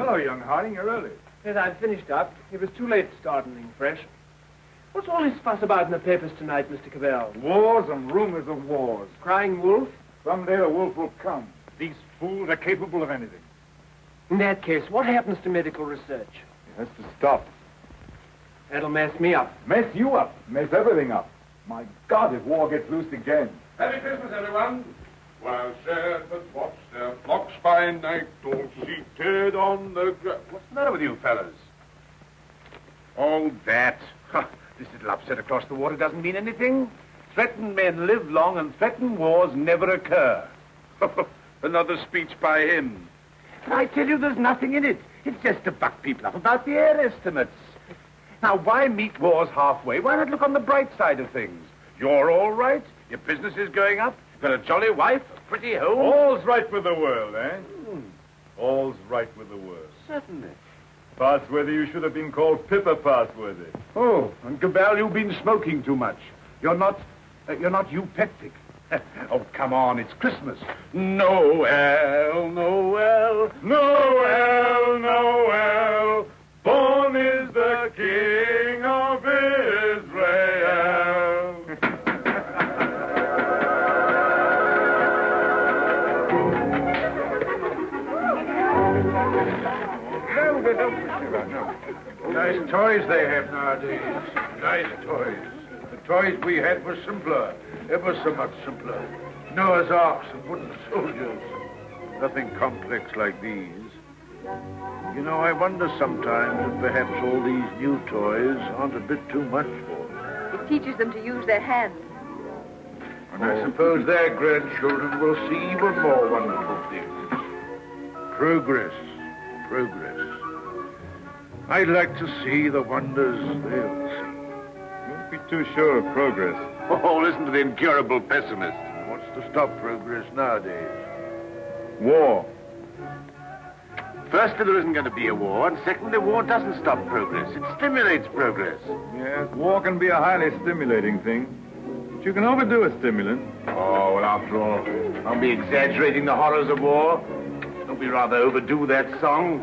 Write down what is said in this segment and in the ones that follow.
Hello, young Harding. You're early. Yes, I've finished up. It was too late to start anything fresh. What's all this fuss about in the papers tonight, Mr. Cabal? Wars and rumors of wars. Crying wolf? Someday the wolf will come. These fools are capable of anything. In that case, what happens to medical research? It has to stop. That'll mess me up. Mess you up. Mess everything up. My God, if war gets loose again. Happy Christmas, everyone. While shepherds watch their flocks by night, all seated on the ground. What's the matter with you fellas? Oh, that. This little upset across the water doesn't mean anything. Threatened men live long and threatened wars never occur. Another speech by him. I tell you, there's nothing in it. It's just to buck people up about the air estimates. Now, why meet wars halfway? Why not look on the bright side of things? You're all right. Your business is going up. You've got a jolly wife, a pretty home. All's right with the world, eh? All's right with the world. Certainly. Passworthy, you should have been called Pippa Passworthy. Oh, and Cabal, you've been smoking too much. You're not eupeptic. Oh, come on, it's Christmas. Noel, Noel, Noel, Noel. Born is the King of Israel. Nice toys they have nowadays. Nice toys. The toys we had were simpler. Ever so much simpler. Noah's arks and wooden soldiers. Nothing complex like these. You know, I wonder sometimes if perhaps all these new toys aren't a bit too much for them. It teaches them to use their hands. And I suppose their grandchildren will see even more wonderful things. Progress. Progress. I'd like to see the wonders they'll see. Don't be too sure of progress. Oh, listen to the incurable pessimist. What's to stop progress nowadays? War. Firstly, there isn't going to be a war, and secondly, war doesn't stop progress. It stimulates progress. Yes, war can be a highly stimulating thing. But you can overdo a stimulant. Oh, well, after all, don't be exaggerating the horrors of war. Don't be rather overdo that song.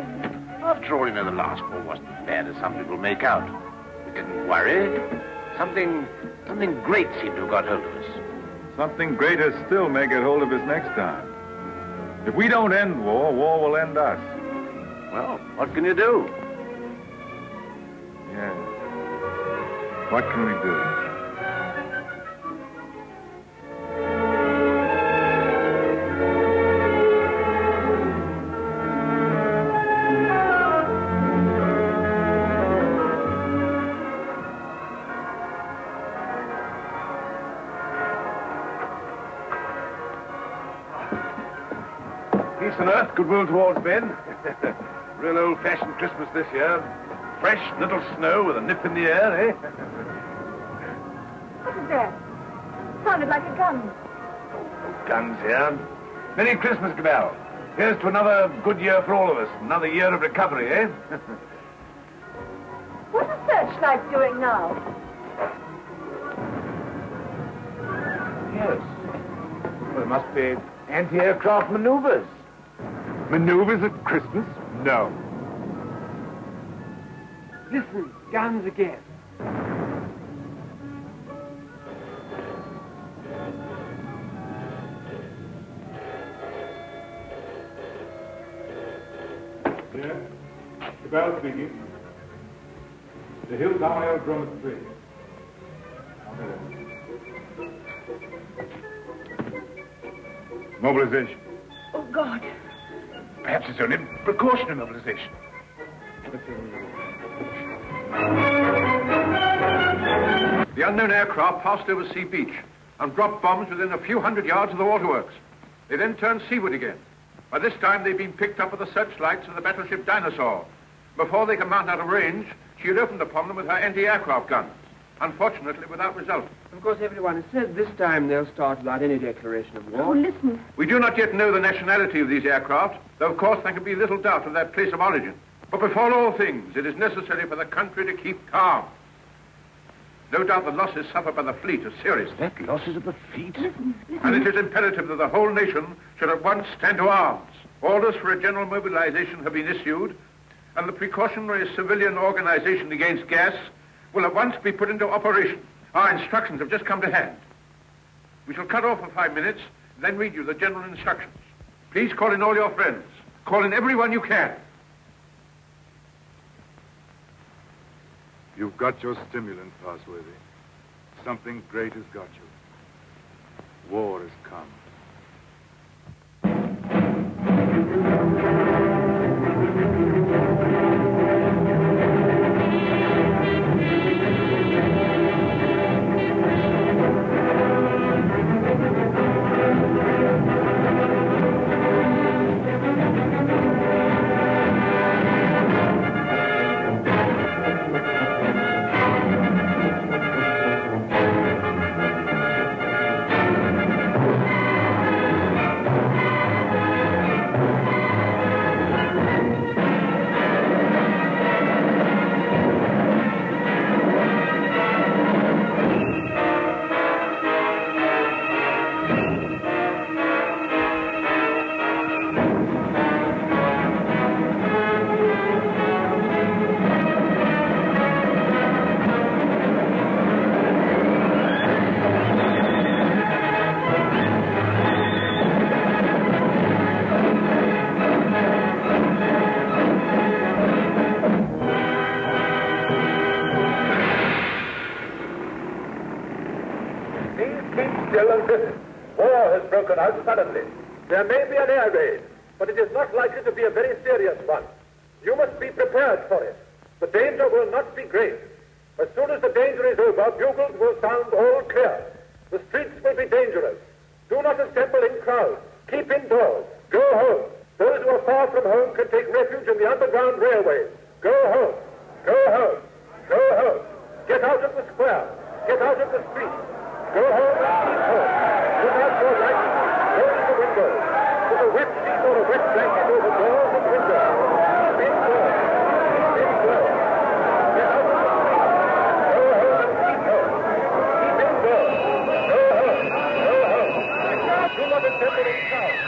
After all, you know, the last war wasn't as bad as some people make out. We didn't worry. Something great seemed to have got hold of us. Something greater still may get hold of us next time. If we don't end war, war will end us. Well, what can you do? Yeah. What can we do? Peace on earth, goodwill towards men. Real old-fashioned Christmas this year. Fresh little snow with a nip in the air, eh? What is that? Sounded like a gun. No guns here. Merry Christmas, Cabal. Here's to another good year for all of us. Another year of recovery, eh? What's the searchlight doing now? Yes. Well, it must be anti-aircraft maneuvers. Maneuvers at Christmas? No. Listen, guns again. Yeah. Cabal speaking. The Hills High Aerodrome at 3. Mobilization. Oh, God. Perhaps it's only precautionary mobilization. The unknown aircraft passed over Sea Beach and dropped bombs within a few hundred yards of the waterworks. They then turned seaward again. By this time, they'd been picked up with the searchlights of the battleship Dinosaur. Before they could mount out of range, she had opened upon them with her anti-aircraft guns. Unfortunately, without result. Of course, everyone has said this time they'll start without any declaration of war. Oh, listen. We do not yet know the nationality of these aircraft, though, of course, there can be little doubt of their place of origin. But before all things, it is necessary for the country to keep calm. No doubt the losses suffered by the fleet are serious. That losses of the fleet? And it is imperative that the whole nation should at once stand to arms. Orders for a general mobilization have been issued, and the precautionary civilian organization against gas will at once be put into operation. Our instructions have just come to hand. We shall cut off for 5 minutes, then read you the general instructions. Please call in all your friends. Call in everyone you can. You've got your stimulant, Passworthy. Something great has got you. War has come. Suddenly. There may be an air raid, but it is not likely to be a very serious one. You must be prepared for it. The danger will not be great. As soon as the danger is over, bugles will sound all clear. The streets will be dangerous. Do not assemble in crowds. Keep indoors. Go home. Those who are far from home can take refuge in the underground railways. Go home. Go home. Go home. Get out of the square. Get out of the street. Go home and keep home. Put out your lights. Close the windows. Put a wet sheet or a wet blanket over doors and windows. Keep indoors. Keep indoors. Get out of the street. Go home and keep home. Keep indoors. Go home. Go home. Do not assemble in crowds.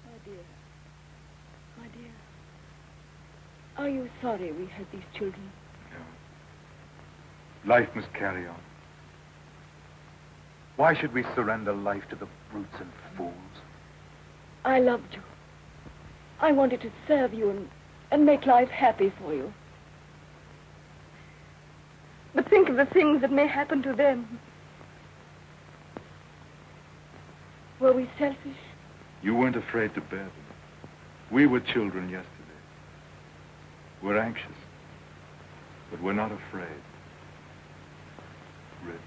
My dear. Are you sorry we had these children? No. Life must carry on. Why should we surrender life to the brutes and fools? I loved you. I wanted to serve you and make life happy for you. But think of the things that may happen to them. Were we selfish? You weren't afraid to bear them. We were children yesterday. We're anxious, but we're not afraid. Rip.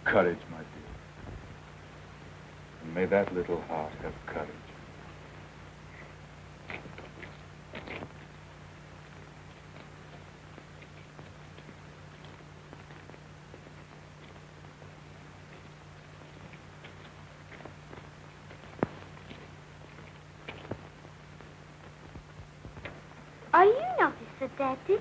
Courage, my dear. And may that little heart have courage. Are you an officer, Daddy?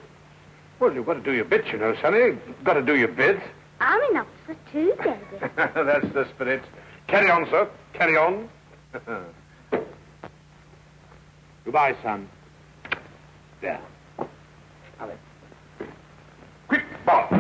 Well, you've got to do your bit, you know, Sonny. You've got to do your bit. I'm an officer too, Daddy. That's the spirit. Carry on, sir. Carry on. Goodbye, son. There. Have it. Quick, Bob.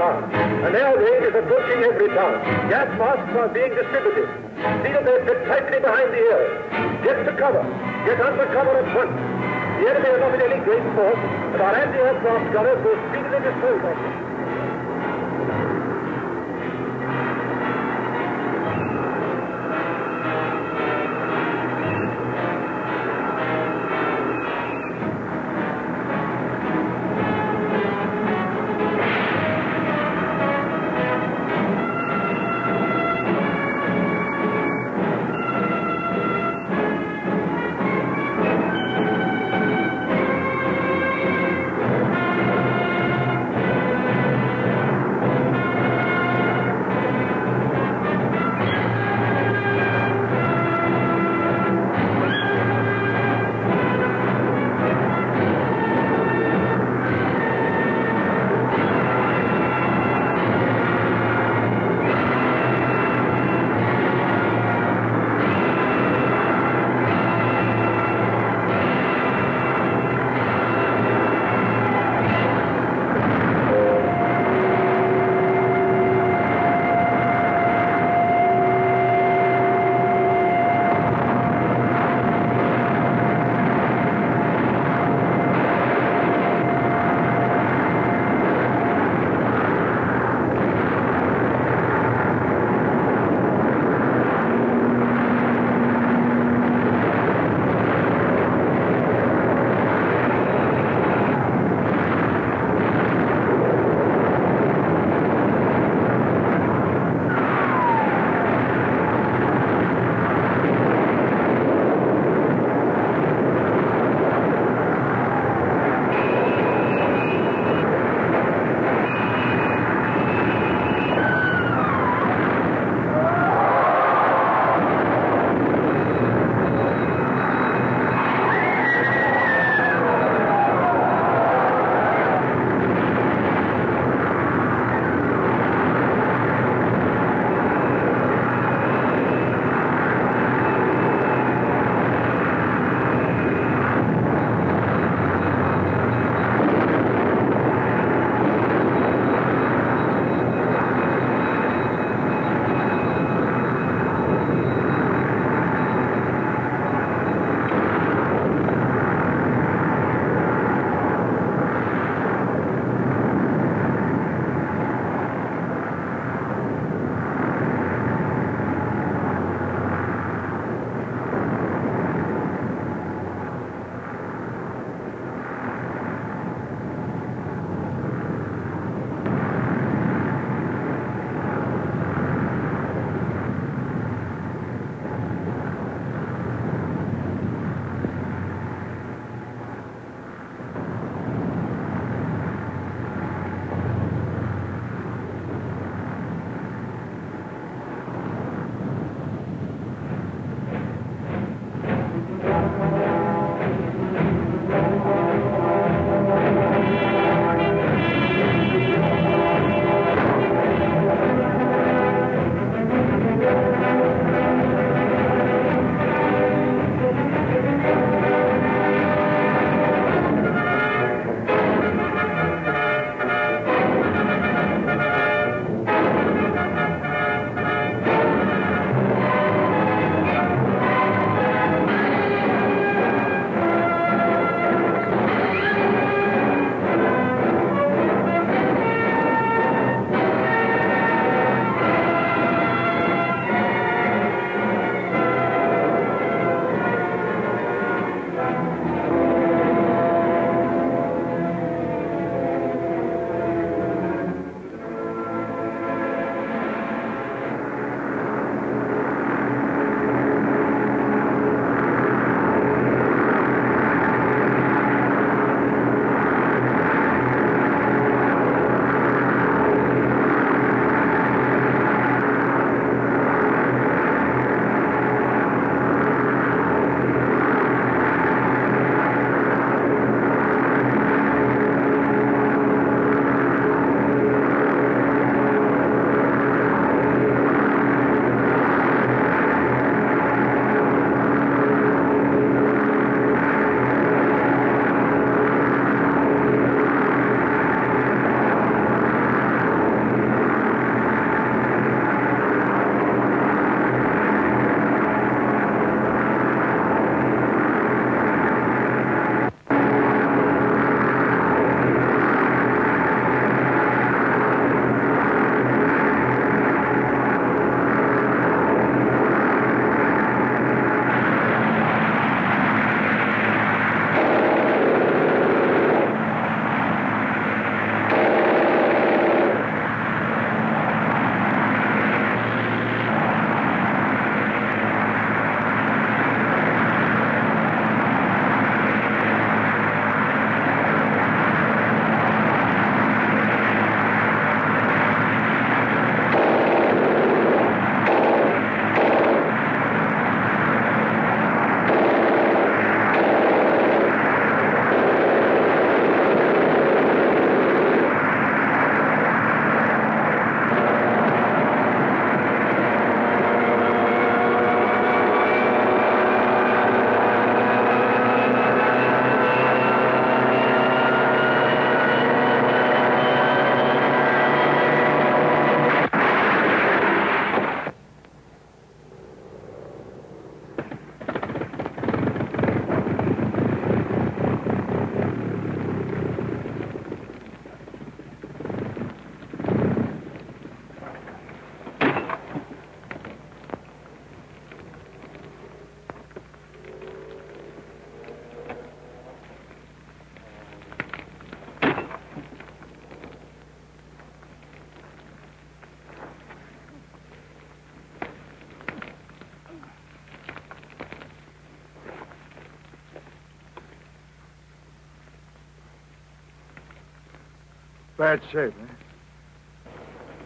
An air raid is approaching Everytown. Gas masks are being distributed. Seal their fit tightly behind the ears. Get to cover. Get under cover at once. The enemy is not in any great force, but our anti-aircraft gunners will speedily dispose of them. bad shape, eh?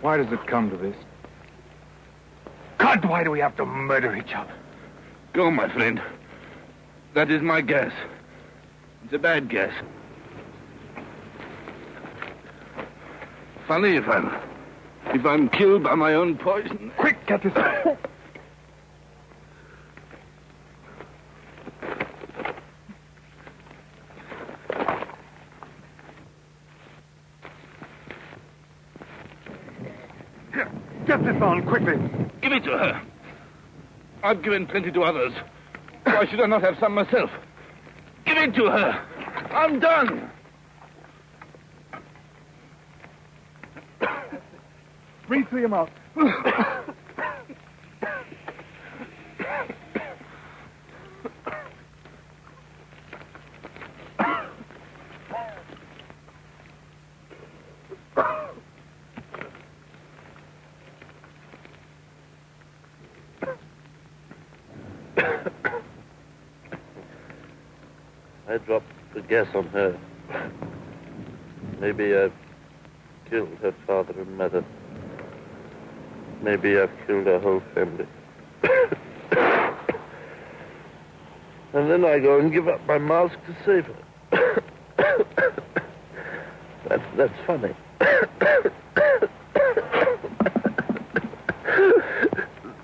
Why does it come to this? God, why do we have to murder each other? Go, my friend. That is my guess. It's a bad guess. Funny if I'm killed by my own poison. Quick, get this out. Here, get this on, quickly. Give it to her. I've given plenty to others. Why should I not have some myself? Give it to her. I'm done. Breathe through your mouth. I dropped the gas on her. Maybe I've killed her father and mother. Maybe I've killed her whole family. And then I go and give up my mask to save her. That's funny.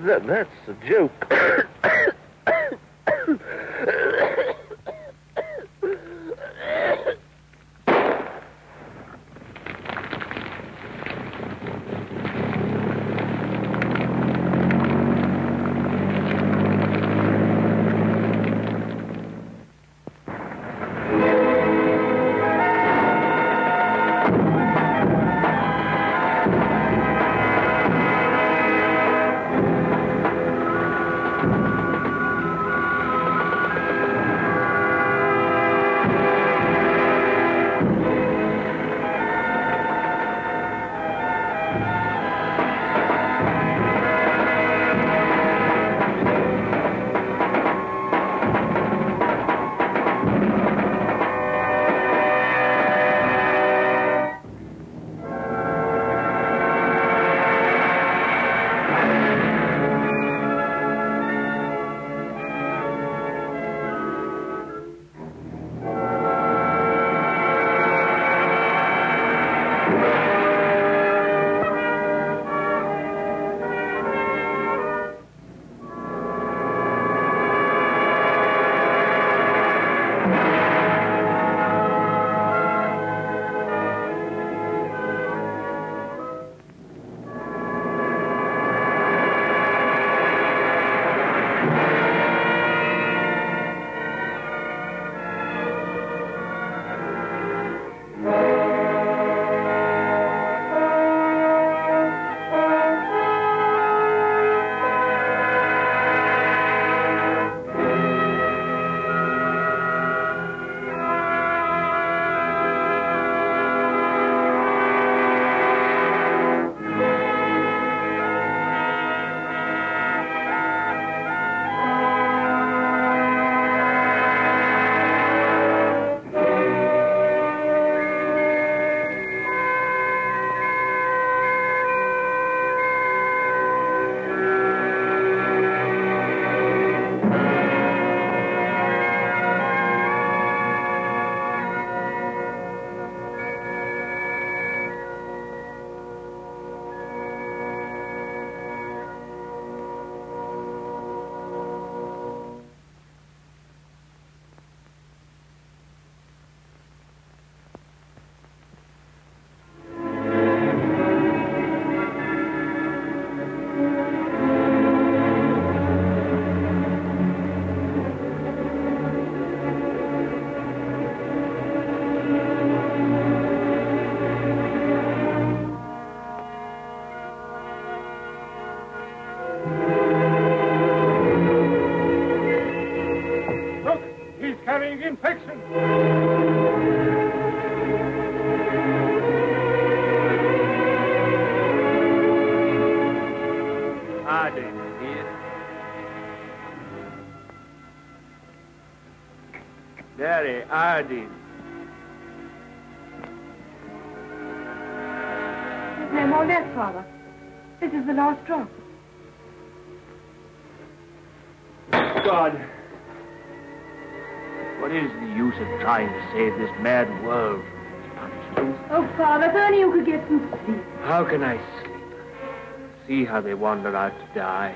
That's a joke. infection. Harding here. Daddy, Harding. no more left, Father. This is the last drop. God. What is the use of trying to save this mad world from its punishment? Oh, Father, if only you could get some sleep. How can I sleep? See how they wander out to die.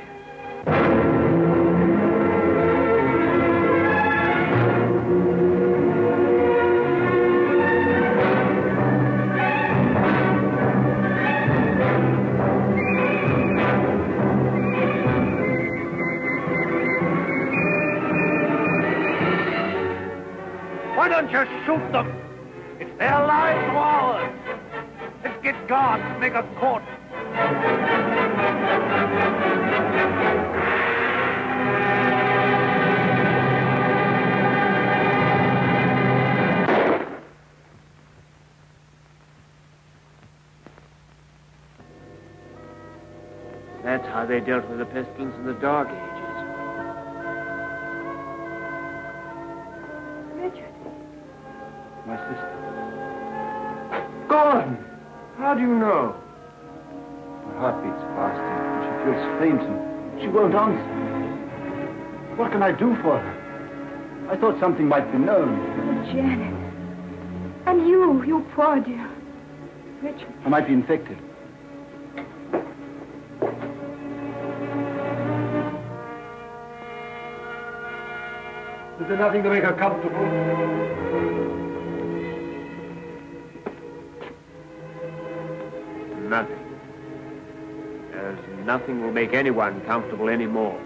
Why don't you shoot them? It's their lives or ours. Let's get guards to make a court. That's how they dealt with the pestilence in the Dark Ages. Richard. My sister. Gordon! How do you know? Her heart beats fast and she feels faint and she won't answer. What can I do for her? I thought something might be known. Oh, Janet. And you poor dear. Richard. I might be infected. Is there nothing to make her comfortable? Nothing. There's nothing will make anyone comfortable anymore.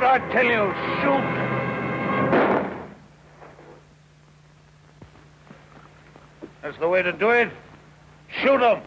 I tell you, shoot! That's the way to do it. Shoot them!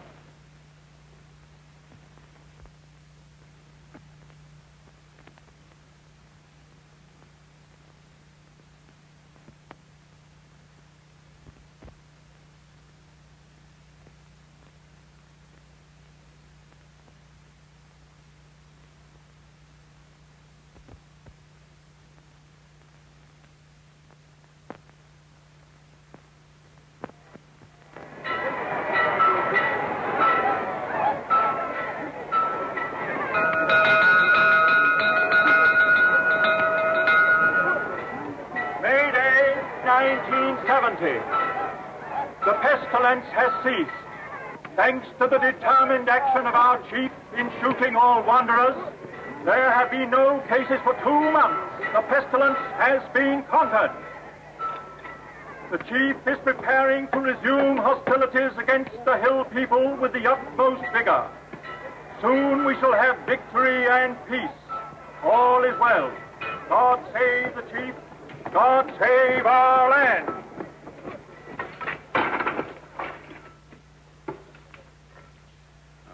The pestilence has ceased. Thanks to the determined action of our chief in shooting all wanderers, there have been no cases for 2 months. The pestilence has been conquered. The chief is preparing to resume hostilities against the hill people with the utmost vigor. Soon we shall have victory and peace. All is well. God save the chief. God save our land.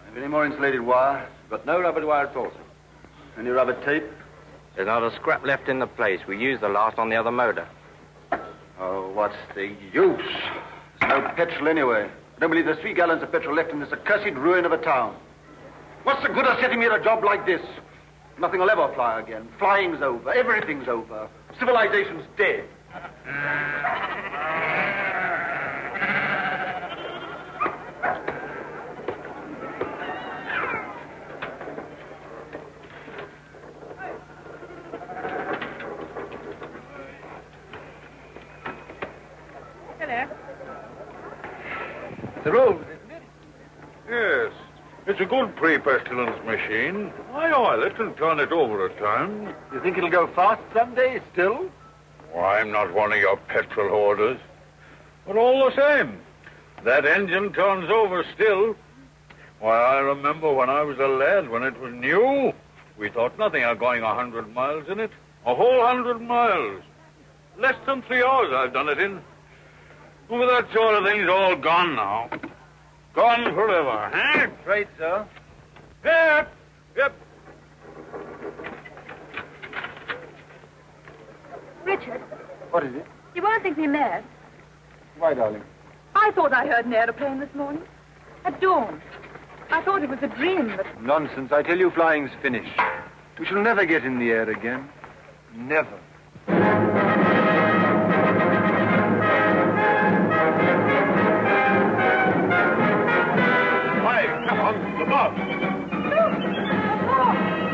Have any more insulated wire? Got no rubber wire at all, sir. Any rubber tape? There's not a scrap left in the place. We used the last on the other motor. Oh, what's the use? There's no petrol anyway. I don't believe there's 3 gallons of petrol left in this accursed ruin of a town. What's the good of setting me at a job like this? Nothing will ever fly again. Flying's over. Everything's over. Civilization's dead. The road, isn't it? Yes. It's a good pre-pestilence machine. High oil, it'll turn it over at times. You think it'll go fast someday still? Oh, I'm not one of your petrol hoarders. But all the same, that engine turns over still. Why, I remember when I was a lad, when it was new, we thought nothing of going 100 miles in it. A whole 100 miles. Less than 3 hours I've done it in. Well, that sort of thing's all gone now. Gone forever, huh? Right, sir. Yep. Yep. Richard, What is it? you won't think me mad. Why, darling? I thought I heard an aeroplane this morning. At dawn. I thought it was a dream, but... Nonsense. I tell you, flying's finished. We shall never get in the air again. Never. Hi, come on, the boss.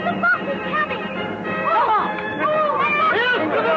The boss is coming. Here's to the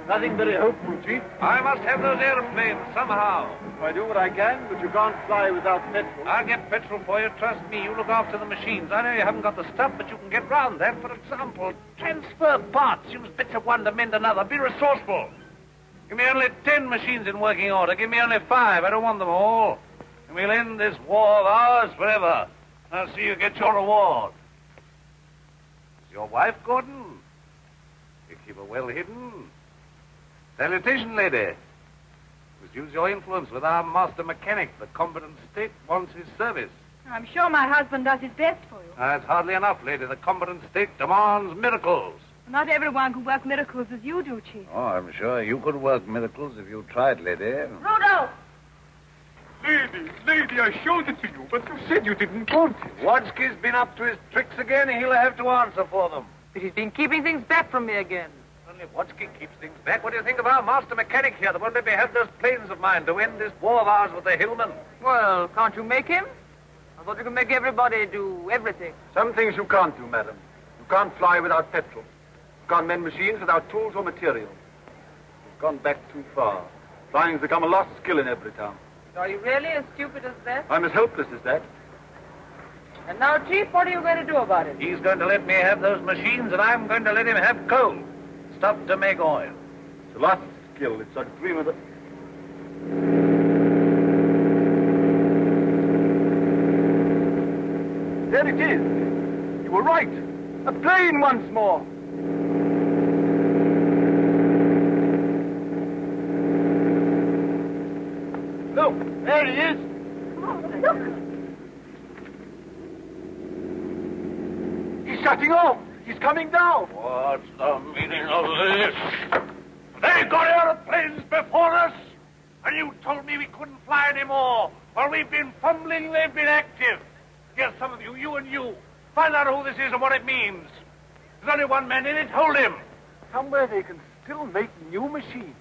Nothing very hopeful, Chief. I must have those airplanes somehow. I do what I can, but you can't fly without petrol. I'll get petrol for you. Trust me. You look after the machines. I know you haven't got the stuff, but you can get round that. For example, transfer parts. Use bits of one to mend another. Be resourceful. Give me only 10 machines in working order. Give me only 5. I don't want them all. And we'll end this war of ours forever. I'll see you get your reward. Is your wife, Gordon? You keep her well hidden. Salutation, lady. Must use your influence with our master mechanic. The competent state wants his service. I'm sure my husband does his best for you. That's hardly enough, lady. The competent state demands miracles. Not everyone can work miracles as you do, Chief. Oh, I'm sure you could work miracles if you tried, lady. Rudolph! Lady, I showed it to you, but you said you didn't want it. Wadsky's been up to his tricks again. He'll have to answer for them. But he's been keeping things back from me again. Only Wadsky keeps things back. What do you think of our master mechanic here that won't let me have those planes of mine to end this war of ours with the hillmen? Well, can't you make him? I thought you could make everybody do everything. Some things you can't do, madam. You can't fly without petrol. You can't mend machines without tools or materials. You've gone back too far. Flying's become a lost skill in Everytown. Are you really as stupid as that? I'm as helpless as that. And now, Chief, what are you going to do about it? He's going to let me have those machines, and I'm going to let him have coal. Stuff to make oil. It's a lost skill. It's a dream of the... There it is. You were right. A plane once more. Look, there he is. Look. He's shutting off. He's coming down. What's the meaning of this? They got airplanes before us, and you told me we couldn't fly anymore. While we've been fumbling, they've been active. Here's some of you, you and you. Find out who this is and what it means. There's only one man in it. Hold him. Somewhere they can still make new machines.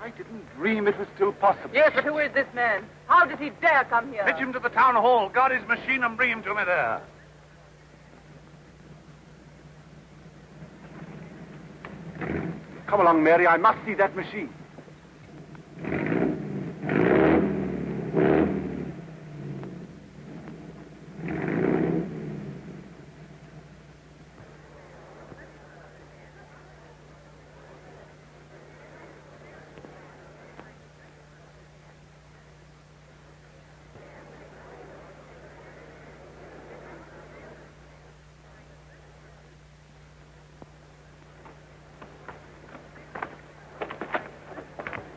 I didn't dream it was still possible. Yes, but who is this man? How did he dare come here? Fetch him to the town hall, guard his machine, and bring him to me there. Come along, Mary. I must see that machine.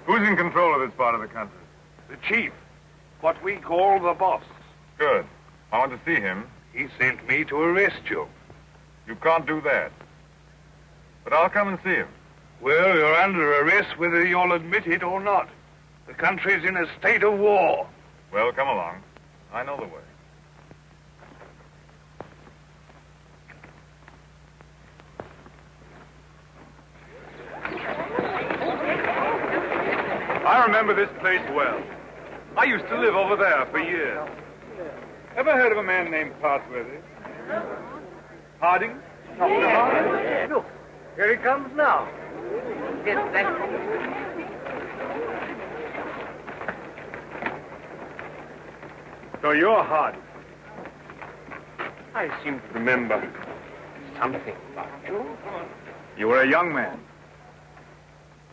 Who's in control of this part of the country? The chief. What we call the boss. Good. I want to see him. He sent me to arrest you. You can't do that. But I'll come and see him. Well, you're under arrest whether you'll admit it or not. The country's in a state of war. Well, come along. I know the way. I remember this place well. I used to live over there for years. Ever heard of a man named Parsworthy? Harding? Yes. Look, here he comes now. Get that. So you're Harding. I seem to remember something about you. You were a young man.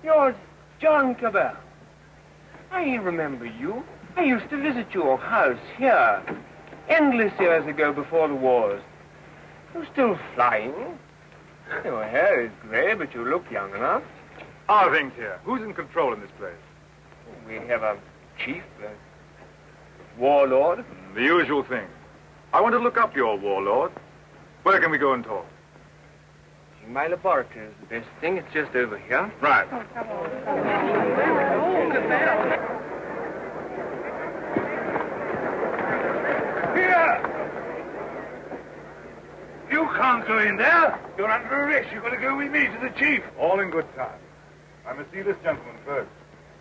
You're John Cabal. I remember you. I used to visit your house here endless years ago before the wars. You're still flying. Your hair is gray, but you look young enough. How are things here? Who's in control in this place? We have a chief, a warlord. The usual thing. I want to look up your warlord. Where can we go and talk? My laboratory is the best thing. It's just over here. Right. Here! You can't go in there. You're under arrest. You've got to go with me to the chief. All in good time. I must see this gentleman first.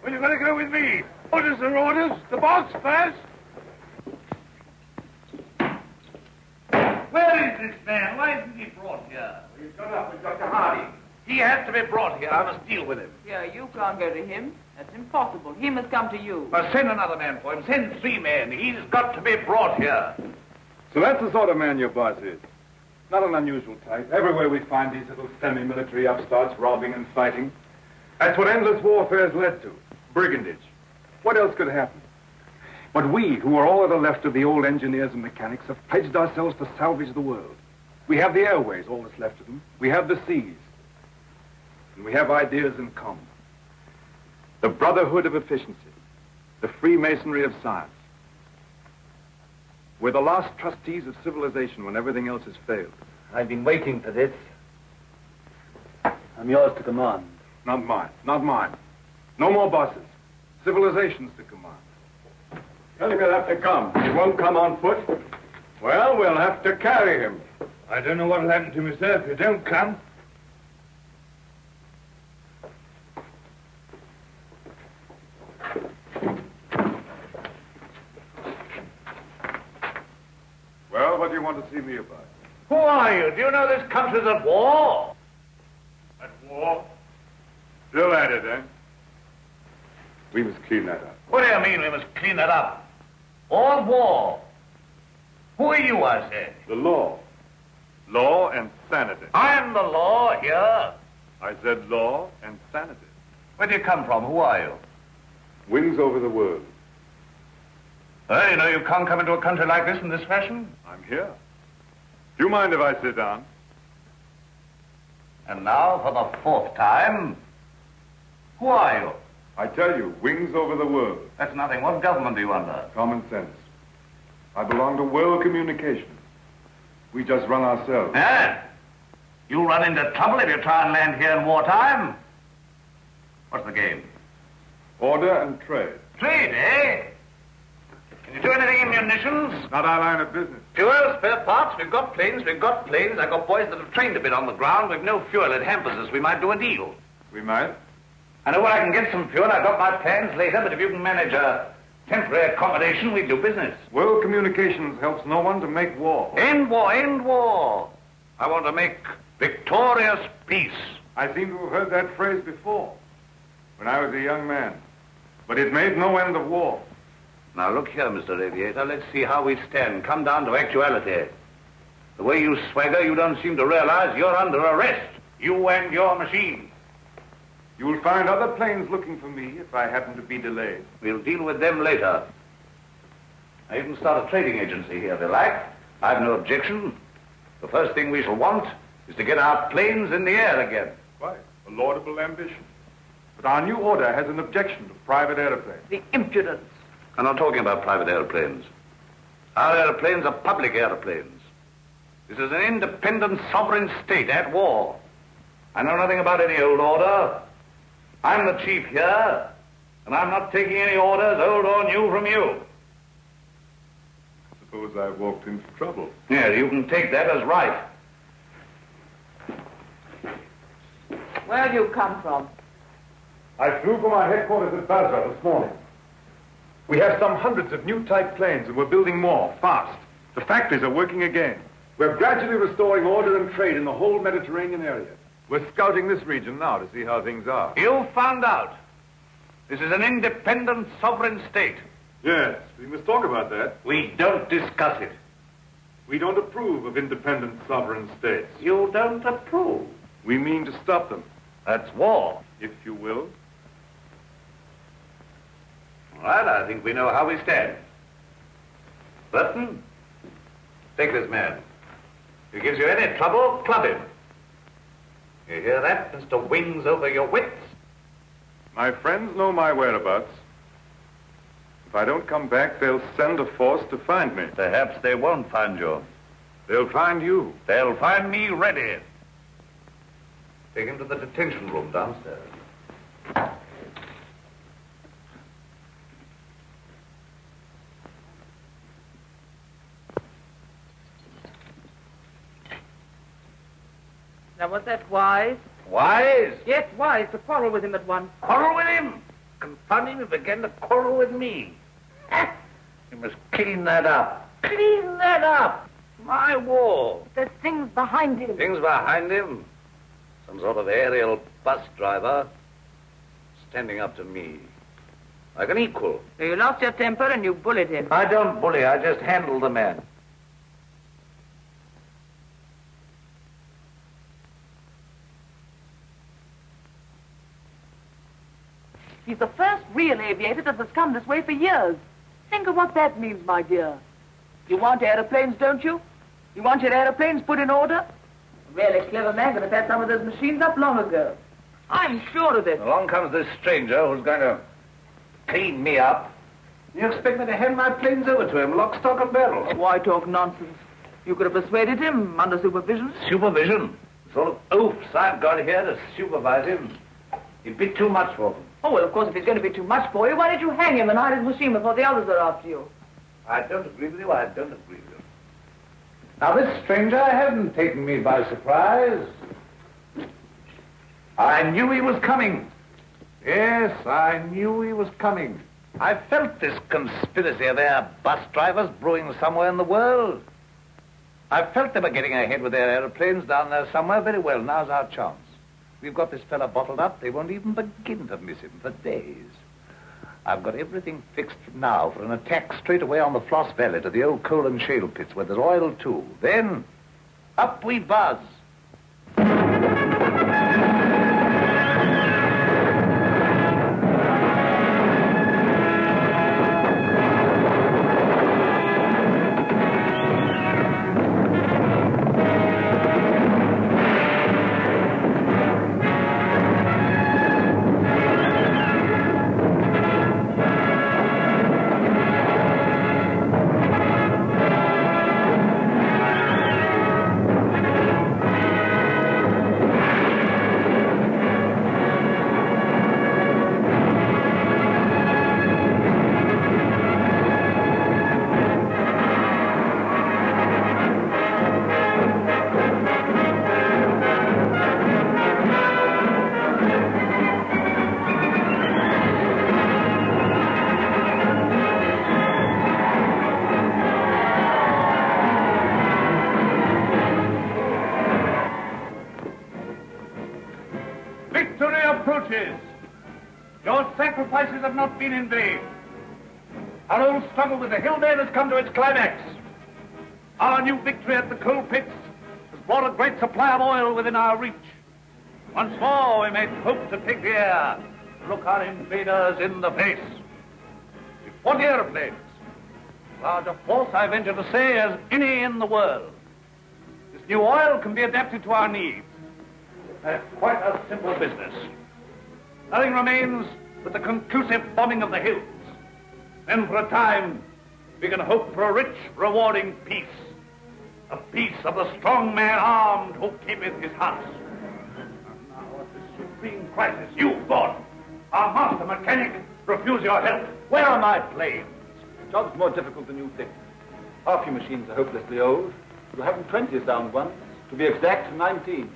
Well, you've got to go with me. Orders are orders. The boss first. Where is this man? Why isn't he brought here? He's got up with Dr. Harding. He has to be brought here. I must deal with him. Yeah, you can't go to him. That's impossible. He must come to you. Well, send another man for him. Send 3 men. He's got to be brought here. So that's the sort of man your boss is. Not an unusual type. Everywhere we find these little semi-military upstarts robbing and fighting. That's what endless warfare's led to. Brigandage. What else could happen? But we, who are all that are left of the old engineers and mechanics, have pledged ourselves to salvage the world. We have the airways, all that's left of them. We have the seas. And we have ideas in common. The brotherhood of efficiency. The Freemasonry of science. We're the last trustees of civilization when everything else has failed. I've been waiting for this. I'm yours to command. Not mine. Not mine. No more bosses. Civilization's to command. Tell him he'll have to come. He won't come on foot. Well, we'll have to carry him. I don't know what'll happen to me, sir, if you don't come. Well, what do you want to see me about? Who are you? Do you know this country's at war? At war? Still at it, eh? We must clean that up. What do you mean we must clean it up? All war. Who are you, I say? The law. Law and sanity. I'm the law here. I said law and sanity. Where do you come from? Who are you? Wings over the world. You know you can't come into a country like this in this fashion. I'm here. Do you mind if I sit down? And now, for the 4th time, who are you? I tell you, wings over the world. That's nothing. What government are you under? Common sense. I belong to world communications. We just run ourselves. Eh? You run into trouble if you try and land here in wartime. What's the game? Order and trade. Trade, eh? Can you do anything in munitions? Not our line of business. Fuel, spare parts, we've got planes. I've got boys that have trained a bit on the ground. We've no fuel, it hampers us. We might do a deal. We might. I know where I can get some fuel. I've got my plans later, but if you can manage a temporary accommodation, we'll do business. World communications helps no one to make war. End war, end war. I want to make victorious peace. I seem to have heard that phrase before, when I was a young man. But it made no end of war. Now, look here, Mr. Aviator. Let's see how we stand. Come down to actuality. The way you swagger, you don't seem to realize you're under arrest. You and your machine. You will find other planes looking for me if I happen to be delayed. We'll deal with them later. I can start a trading agency here if you like. I've no objection. The first thing we shall want is to get our planes in the air again. Quite. A laudable ambition. But our new order has an objection to private airplanes. The impudence. I'm not talking about private airplanes. Our airplanes are public airplanes. This is an independent sovereign state at war. I know nothing about any old order. I'm the chief here, And I'm not taking any orders, old or new, from you. Suppose I walked into trouble. Yeah, you can take that as right. Where have you come from? I flew from our headquarters at Basra this morning. We have some hundreds of new type planes, and we're building more, fast. The factories are working again. We're gradually restoring order and trade in the whole Mediterranean area. We're scouting this region now to see how things are. You found out. This is an independent sovereign state. Yes, we must talk about that. We don't discuss it. We don't approve of independent sovereign states. You don't approve? We mean to stop them. That's war. If you will. All right, I think we know how we stand. Burton, take this man. If he gives you any trouble, club him. You hear that, Mr. Wings over your wits? My friends know my whereabouts. If I don't come back, they'll send a force to find me. Perhaps they won't find you. They'll find you. They'll find me ready. Take him to the detention room downstairs. Now, was that wise? Wise? Yes, wise, to quarrel with him at once. Quarrel with him? Confound him, he began to quarrel with me. You must clean that up. Clean that up! My war. There's things behind him. Things behind him? Some sort of aerial bus driver standing up to me. Like an equal. You lost your temper and you bullied him. I don't bully, I just handle the man. He's the first real aviator that has come this way for years. Think of what that means, my dear. You want aeroplanes, don't you? You want your aeroplanes put in order? A really clever man could have had some of those machines up long ago. I'm sure of it. Along comes this stranger who's going to clean me up. You expect me to hand my planes over to him, lock, stock, and barrel? Why talk nonsense? You could have persuaded him under supervision. Supervision? The sort of oafs I've got here to supervise him. He'd be too much for them. Oh, well, of course, if he's going to be too much for you, why don't you hang him and hide his machine before the others are after you? I don't agree with you, I don't agree with you. Now, this stranger hasn't taken me by surprise. I knew he was coming. Yes, I knew he was coming. I felt this conspiracy of their bus drivers brewing somewhere in the world. I felt they were getting ahead with their aeroplanes down there somewhere. Very well, now's our chance. We've got this fella bottled up. They won't even begin to miss him for days. I've got everything fixed now for an attack straight away on the Floss Valley to the old coal and shale pits where there's oil, too. Then, up we buzz. Your sacrifices have not been in vain. Our old struggle with the Hillman has come to its climax. Our new victory at the coal pits has brought a great supply of oil within our reach. Once more we may hope to take the air, look our invaders in the face. With 40 airplanes, large a force, I venture to say, as any in the world. This new oil can be adapted to our needs. That's quite a simple business. Nothing remains but the conclusive bombing of the hills. Then for a time, we can hope for a rich, rewarding peace. A peace of the strong man armed who keepeth his house. And now at this supreme crisis, you, Gordon, our master mechanic, refuse your help. Where are my planes? Job's more difficult than you think. Half your machines are hopelessly old. You haven't 20 sound ones. To be exact, 19.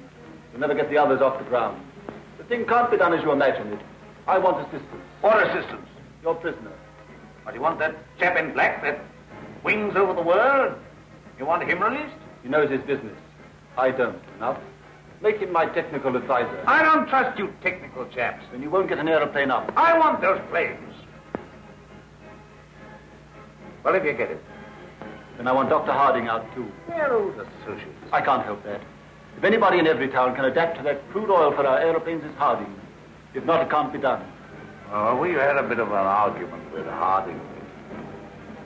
You'll never get the others off the ground. The thing can't be done as you imagine it. I want assistance. What assistance? Your prisoner. What, you want that chap in black that wings over the world? You want him released? He knows his business. I don't. Enough. Make him my technical advisor. I don't trust you technical chaps. Then you won't get an aeroplane up. I want those planes. Well, if you get it. Then I want Dr. Harding out, too. They're old associates. I can't help that. If anybody in Everytown can adapt to that crude oil for our aeroplanes, it's Harding. If not, it can't be done. Oh, we had a bit of an argument with Harding.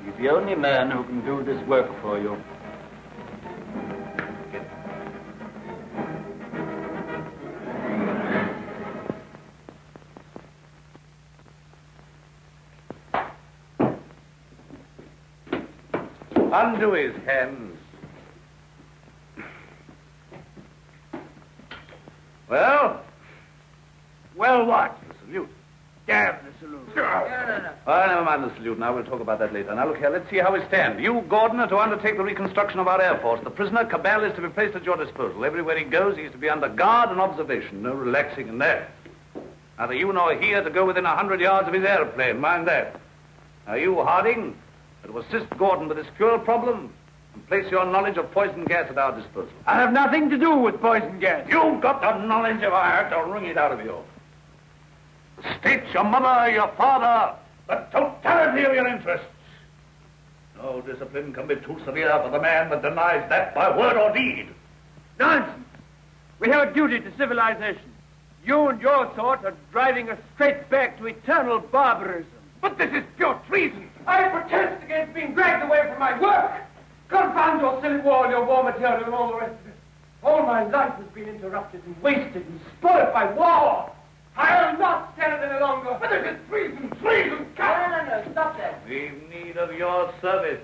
He's the only man who can do this work for you. Undo his hands. Well? Well, what? The salute. Damn the salute. No. Oh, never mind the salute now. We'll talk about that later. Now, look here. Let's see how we stand. You, Gordon, are to undertake the reconstruction of our Air Force. The prisoner, Cabal, is to be placed at your disposal. Everywhere he goes, he's to be under guard and observation. No relaxing in that. Neither you nor he are to go within 100 yards of his airplane. Mind that. Now, you, Harding, are to assist Gordon with his fuel problem and place your knowledge of poison gas at our disposal. I have nothing to do with poison gas. You've got the knowledge if I had to wring it out of you. The state, your mother, your father, the totality of your interests. No discipline can be too severe for the man that denies that by word or deed. Nonsense. We have a duty to civilization. You and your sort are driving us straight back to eternal barbarism. But this is pure treason. I protest against being dragged away from my work. Confound your silly war, your war material, and all the rest of it. All my life has been interrupted and wasted and spoiled by war. I'll not stand any longer. But this is treason, treason. No, stop that. We've need of your service.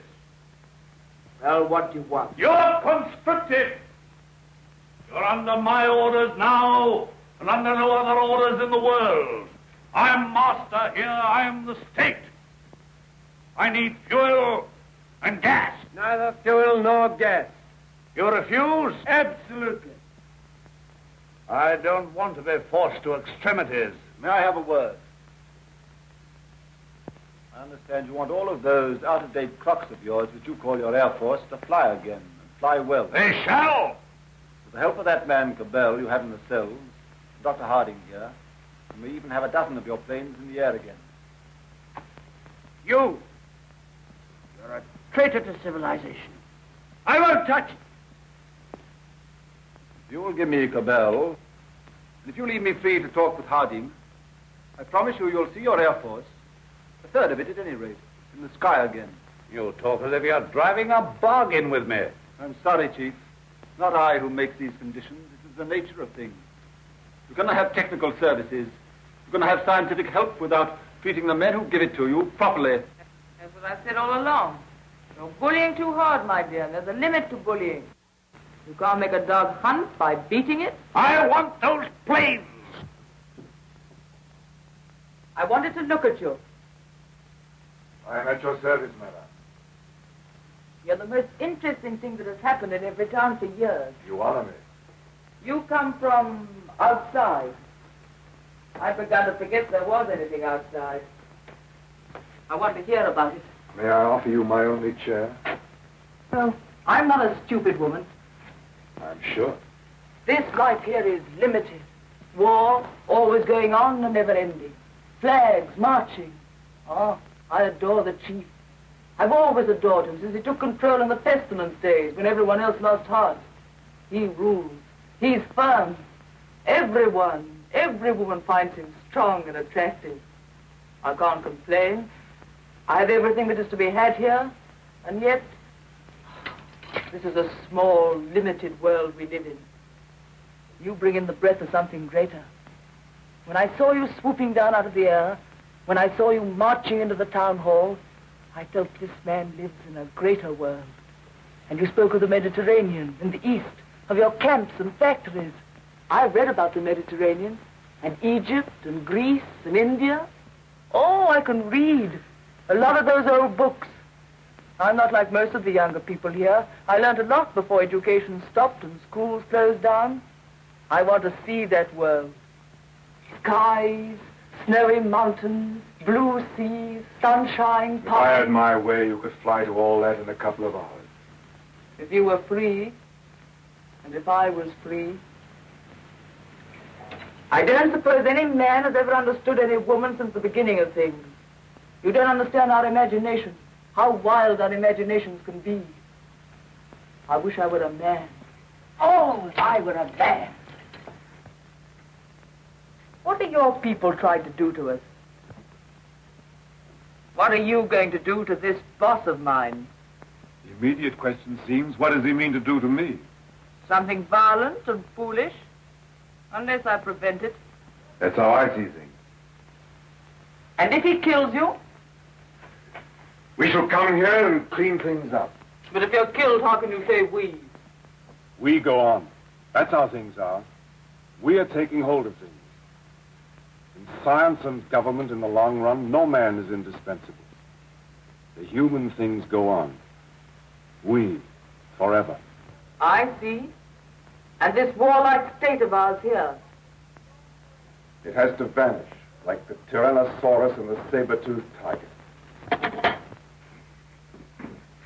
Well, what do you want? You're conscripted. You're under my orders now, and under no other orders in the world. I'm master here. I'm the state. I need fuel and gas. Neither fuel nor gas. You refuse? Absolutely. I don't want to be forced to extremities. May I have a word? I understand you want all of those out-of-date clocks of yours, which you call your Air Force, to fly again, and fly well. They shall! With the help of that man, Cabal, you have in the cells, Dr. Harding here, and we even have a dozen of your planes in the air again. You're a traitor to civilization. I won't touch it. If you will give me Cabal, and if you leave me free to talk with Harding, I promise you'll see your Air Force, a third of it at any rate, in the sky again. You talk as if you're driving a bargain with me. I'm sorry, Chief. It's not I who makes these conditions. This is the nature of things. You're going to have technical services. You're going to have scientific help without treating the men who give it to you properly. That's what I said all along. You're bullying too hard, my dear. There's a limit to bullying. You can't make a dog hunt by beating it. I want those planes. I wanted to look at you. I am at your service, madam. You're the most interesting thing that has happened in Everytown for years. You honor me. You come from outside. I've begun to forget there was anything outside. I want to hear about it. May I offer you my only chair? Well, I'm not a stupid woman. I'm sure. This life here is limited. War, always going on and never ending. Flags, marching. Oh, I adore the chief. I've always adored him since he took control in the pestilence days when everyone else lost heart. He rules. He's firm. Every woman finds him strong and attractive. I can't complain. I have everything that is to be had here, and yet this is a small, limited world we live in. You bring in the breath of something greater. When I saw you swooping down out of the air, when I saw you marching into the town hall, I felt this man lives in a greater world. And you spoke of the Mediterranean and the East, of your camps and factories. I read about the Mediterranean, and Egypt, and Greece, and India. Oh, I can read. A lot of those old books. I'm not like most of the younger people here. I learned a lot before education stopped and schools closed down. I want to see that world. Skies, snowy mountains, blue seas, sunshine, If I had my way, you could fly to all that in a couple of hours. If you were free, and if I was free. I don't suppose any man has ever understood any woman since the beginning of things. You don't understand our imagination, how wild our imaginations can be. I wish I were a man. Oh, if I were a man. What are your people trying to do to us? What are you going to do to this boss of mine? The immediate question seems, what does he mean to do to me? Something violent and foolish, unless I prevent it. That's how I see things. And if he kills you? We shall come here and clean things up. But if you're killed, how can you say we? We go on. That's how things are. We are taking hold of things. In science and government, in the long run, no man is indispensable. The human things go on. We, forever. I see. And this warlike state of ours here. It has to vanish, like the Tyrannosaurus and the saber-toothed tiger.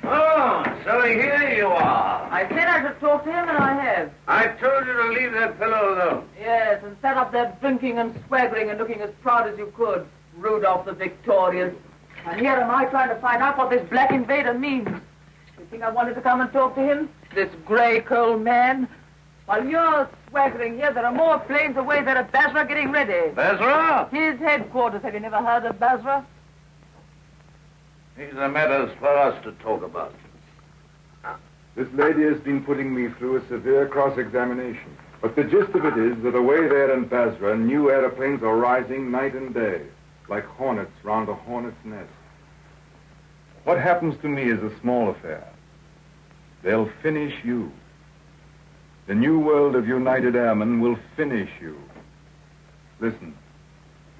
Oh, so here you are. I said I should talk to him, and I have. I told you to leave that fellow alone. Yes, and sat up there drinking and swaggering and looking as proud as you could. Rudolph the Victorious. And here am I trying to find out what this black invader means. You think I wanted to come and talk to him? This grey, cold man? While you're swaggering here, there are more planes away there at Basra getting ready. Basra? His headquarters. Have you never heard of Basra? These are matters for us to talk about. This lady has been putting me through a severe cross-examination. But the gist of it is that away there in Basra, new airplanes are rising night and day, like hornets round a hornet's nest. What happens to me is a small affair. They'll finish you. The new world of United Airmen will finish you. Listen,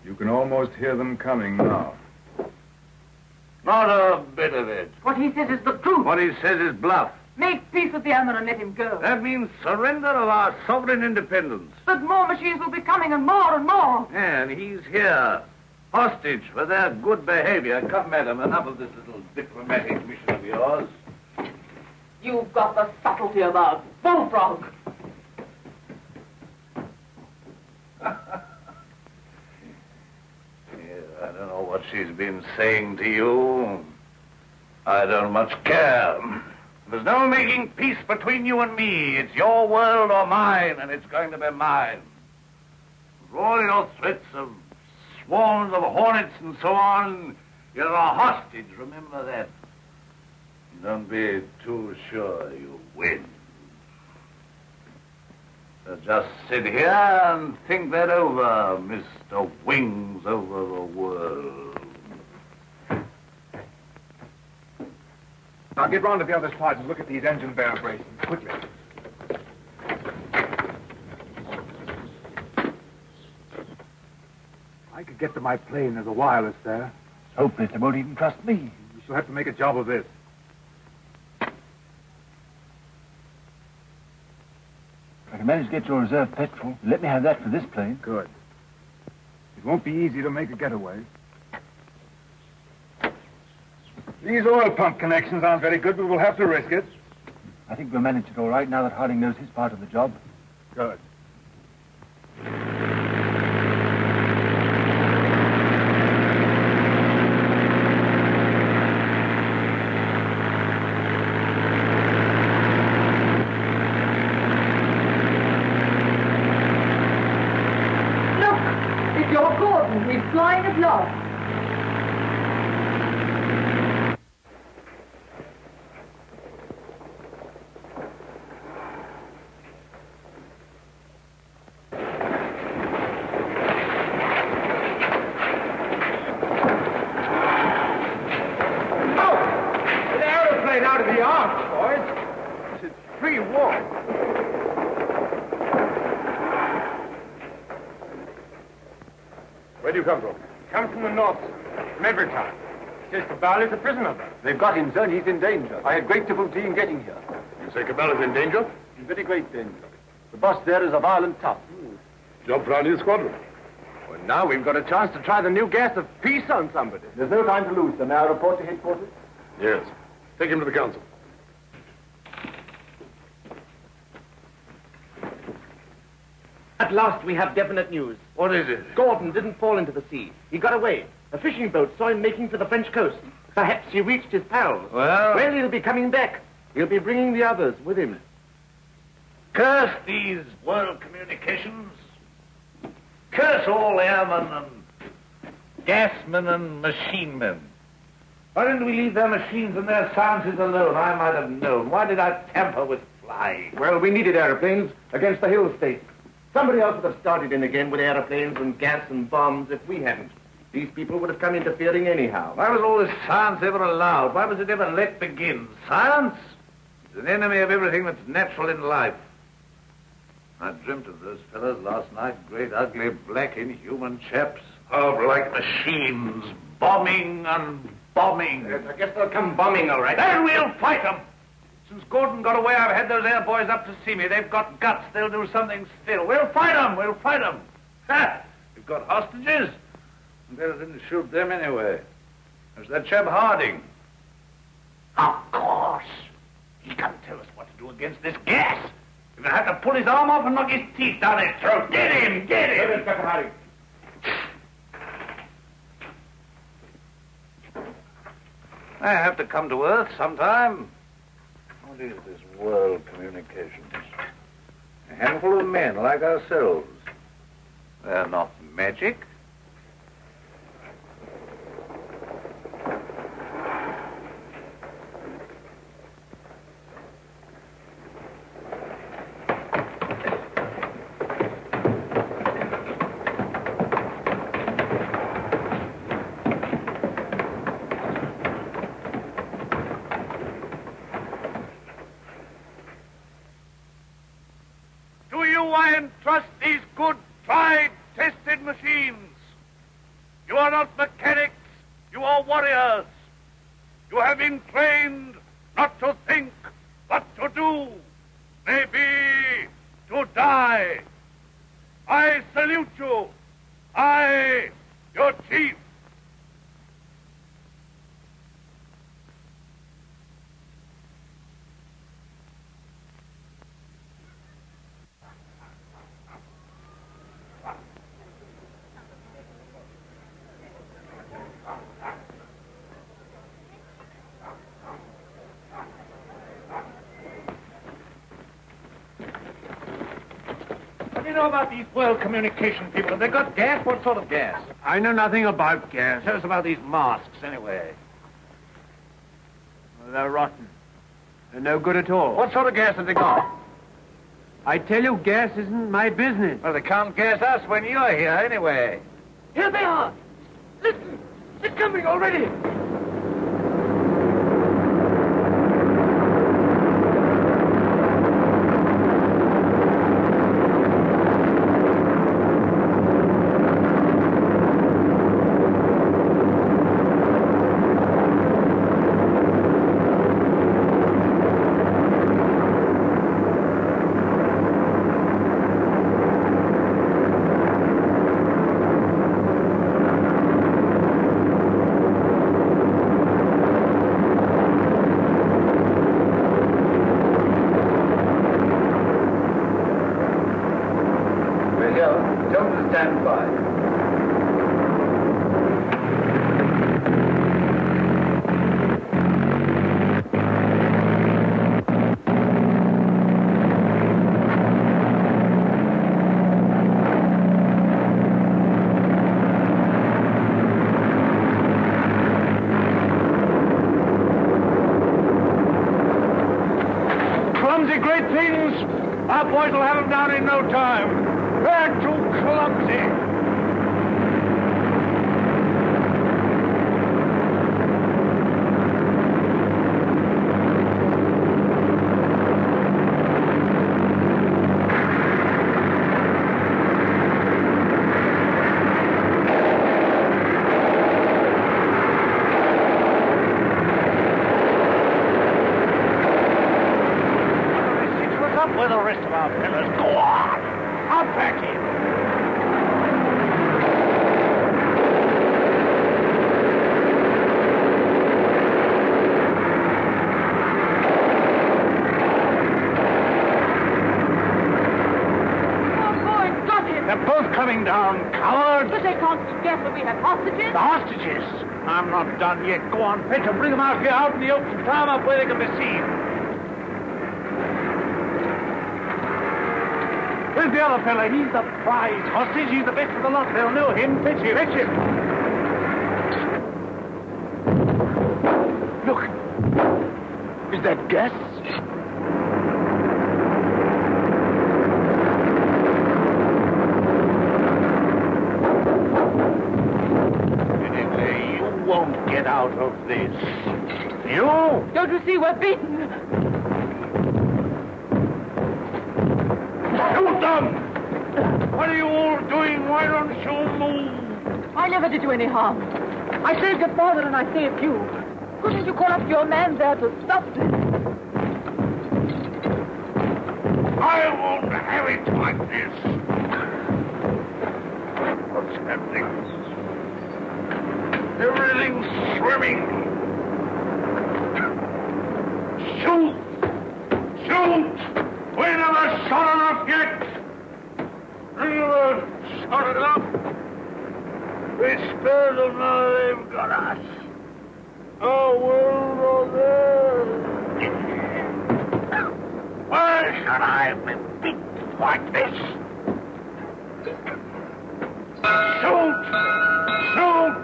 you can almost hear them coming now. Not a bit of it. What he says is the truth. What he says is bluff. Make peace with the airmen and let him go. That means surrender of our sovereign independence. But more machines will be coming, and more and more. And he's here, hostage for their good behavior. Come, madam, enough of this little diplomatic mission of yours. You've got the subtlety of a bullfrog. I don't know what she's been saying to you. I don't much care. There's no making peace between you and me. It's your world or mine, and it's going to be mine. For all your threats of swarms of hornets and so on, you're a hostage, remember that. Don't be too sure you win. So just sit here and think that over, Mr. Wings over the world. Now get round to the other side and look at these engine bearer braces, quickly. I could get to my plane. There's a wireless there. Hopeless. They won't even trust me. We shall have to make a job of this. If I can manage to get your reserve petrol, let me have that for this plane. Good. It won't be easy to make a getaway. These oil pump connections aren't very good, but we'll have to risk it. I think we'll manage it all right now that Harding knows his part of the job. Good. Look, it's your Gordon. He's flying at last. Out of the arms, boys. This is free war. Where do you come from? Come from the north, sir. From Everytown. Says Cabal is a prisoner there. They've got him, sir, and he's in danger. I had great difficulty in getting here. You say Cabal is in danger? In very great danger. The boss there is a violent tough. Job for our new squadron. Well, now we've got a chance to try the new gas of peace on somebody. There's no time to lose, sir. May I report to headquarters? Yes. Take him to the council. At last we have definite news. What is it? Gordon didn't fall into the sea. He got away. A fishing boat saw him making for the French coast. Perhaps he reached his pals. Well, he'll be coming back. He'll be bringing the others with him. Curse these world communications. Curse all airmen and gasmen and machine men. Why didn't we leave their machines and their sciences alone? I might have known. Why did I tamper with flying? Well, we needed airplanes against the hill states. Somebody else would have started in again with airplanes and gas and bombs if we hadn't. These people would have come interfering anyhow. Why was all this science ever allowed? Why was it ever let begin? Science is an enemy of everything that's natural in life. I dreamt of those fellows last night, great, ugly, black, inhuman chaps. Oh, like machines, bombing and bombing. Yes, I guess they'll come bombing, all right. Then we'll fight them. Since Gordon got away, I've had those air boys up to see me. They've got guts. They'll do something still. We'll fight them. We'll fight them. Ha! We've got hostages. And better didn't shoot them anyway. There's that chap Harding. Of course. He can't tell us what to do against this gas. We're going to have to pull his arm off and knock his teeth down his throat. Get him! Get him! Inspector Harding. I have to come to Earth sometime. What is this world communications? A handful of men like ourselves. They're not magic. I entrust these good, tried, tested machines. You are not mechanics, you are warriors. You have been trained not to think, but to do, maybe to die. I salute you. I, your chief. What do you know about these world communication people? Have they got gas? What sort of gas? I know nothing about gas. Tell us about these masks, anyway. Well, they're rotten. They're no good at all. What sort of gas have they got? I tell you, gas isn't my business. Well, they can't gas us when you're here, anyway. Here they are. Listen, they're coming already. Our boys will have them down in no time. They're too clumsy. with the rest of our fellas. Go on! I'll back in. They're both coming down, cowards! But they can't together. We have hostages. The hostages? I'm not done yet. Go on, fetch them. Bring them out here, out in the open. Tie them up where they can be seen. Where's the other fella? He's the prize hostage. He's the best of the lot. They'll know him. Fetch him. Fetch him. Look. Is that gas? Won't get out of this. You? Don't you see we're beaten? Shoot them! What are you all doing? Why don't you move? I never did you any harm. I saved your father and I saved you. Couldn't you call up your man there to stop this? I won't have it like this. What's happening? Everything's swimming. Shoot! Shoot! We never shot enough yet. We never shot enough. We spared them, now they've got us. Our world over. Why should I be beaten like this? Shoot! Shoot!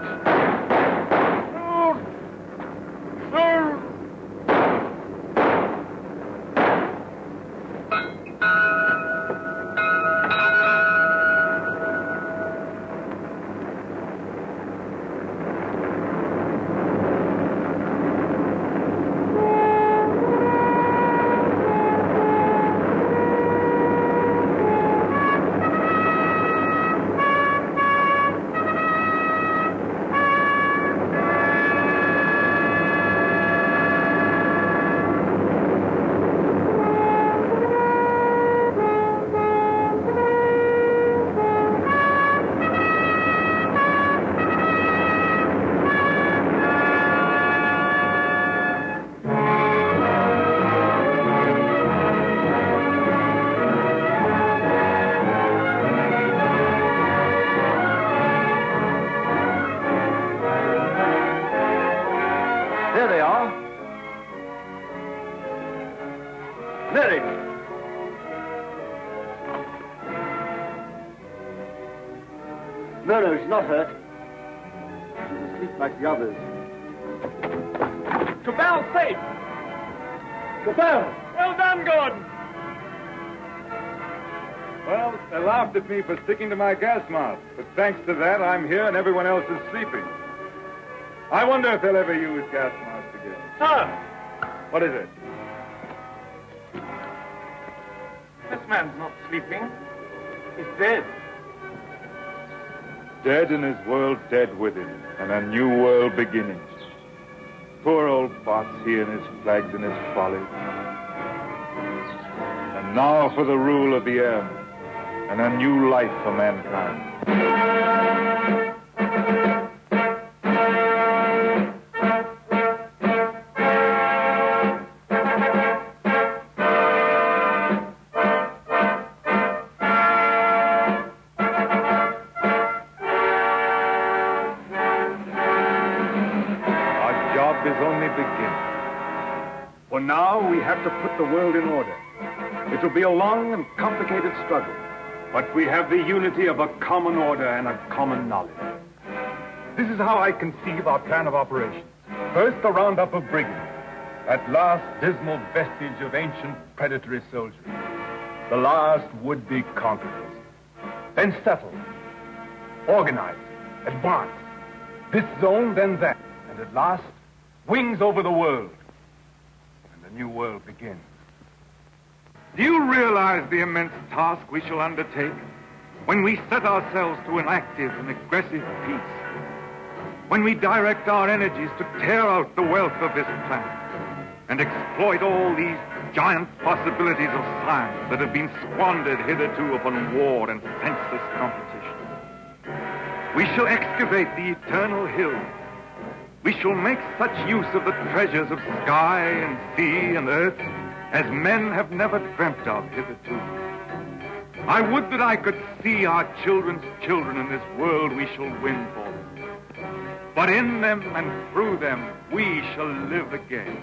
No, she's not hurt. She's asleep like the others. Cabal safe! Cabal! Well done, Gordon! Well, they laughed at me for sticking to my gas mask, but thanks to that, I'm here and everyone else is sleeping. I wonder if they'll ever use gas masks again. Sir! What is it? This man's not sleeping. He's dead. Dead and his world dead with him, and a new world beginning. Poor old Bots, he and his flags and his folly. And now for the rule of the air, and a new life for mankind. Is only beginning. For now, we have to put the world in order. It will be a long and complicated struggle, but we have the unity of a common order and a common knowledge. This is how I conceive our plan of operations. First, the roundup of brigands, that last dismal vestige of ancient predatory soldiery, the last would-be conquerors. Then settle, organize, advance, this zone, then that, and at last, wings over the world, and the new world begins. Do you realize the immense task we shall undertake when we set ourselves to an active and aggressive peace? When we direct our energies to tear out the wealth of this planet and exploit all these giant possibilities of science that have been squandered hitherto upon war and senseless competition. We shall excavate the eternal hills. We shall make such use of the treasures of sky and sea and earth as men have never dreamt of hitherto. I would that I could see our children's children in this world we shall win for them. But in them and through them we shall live again.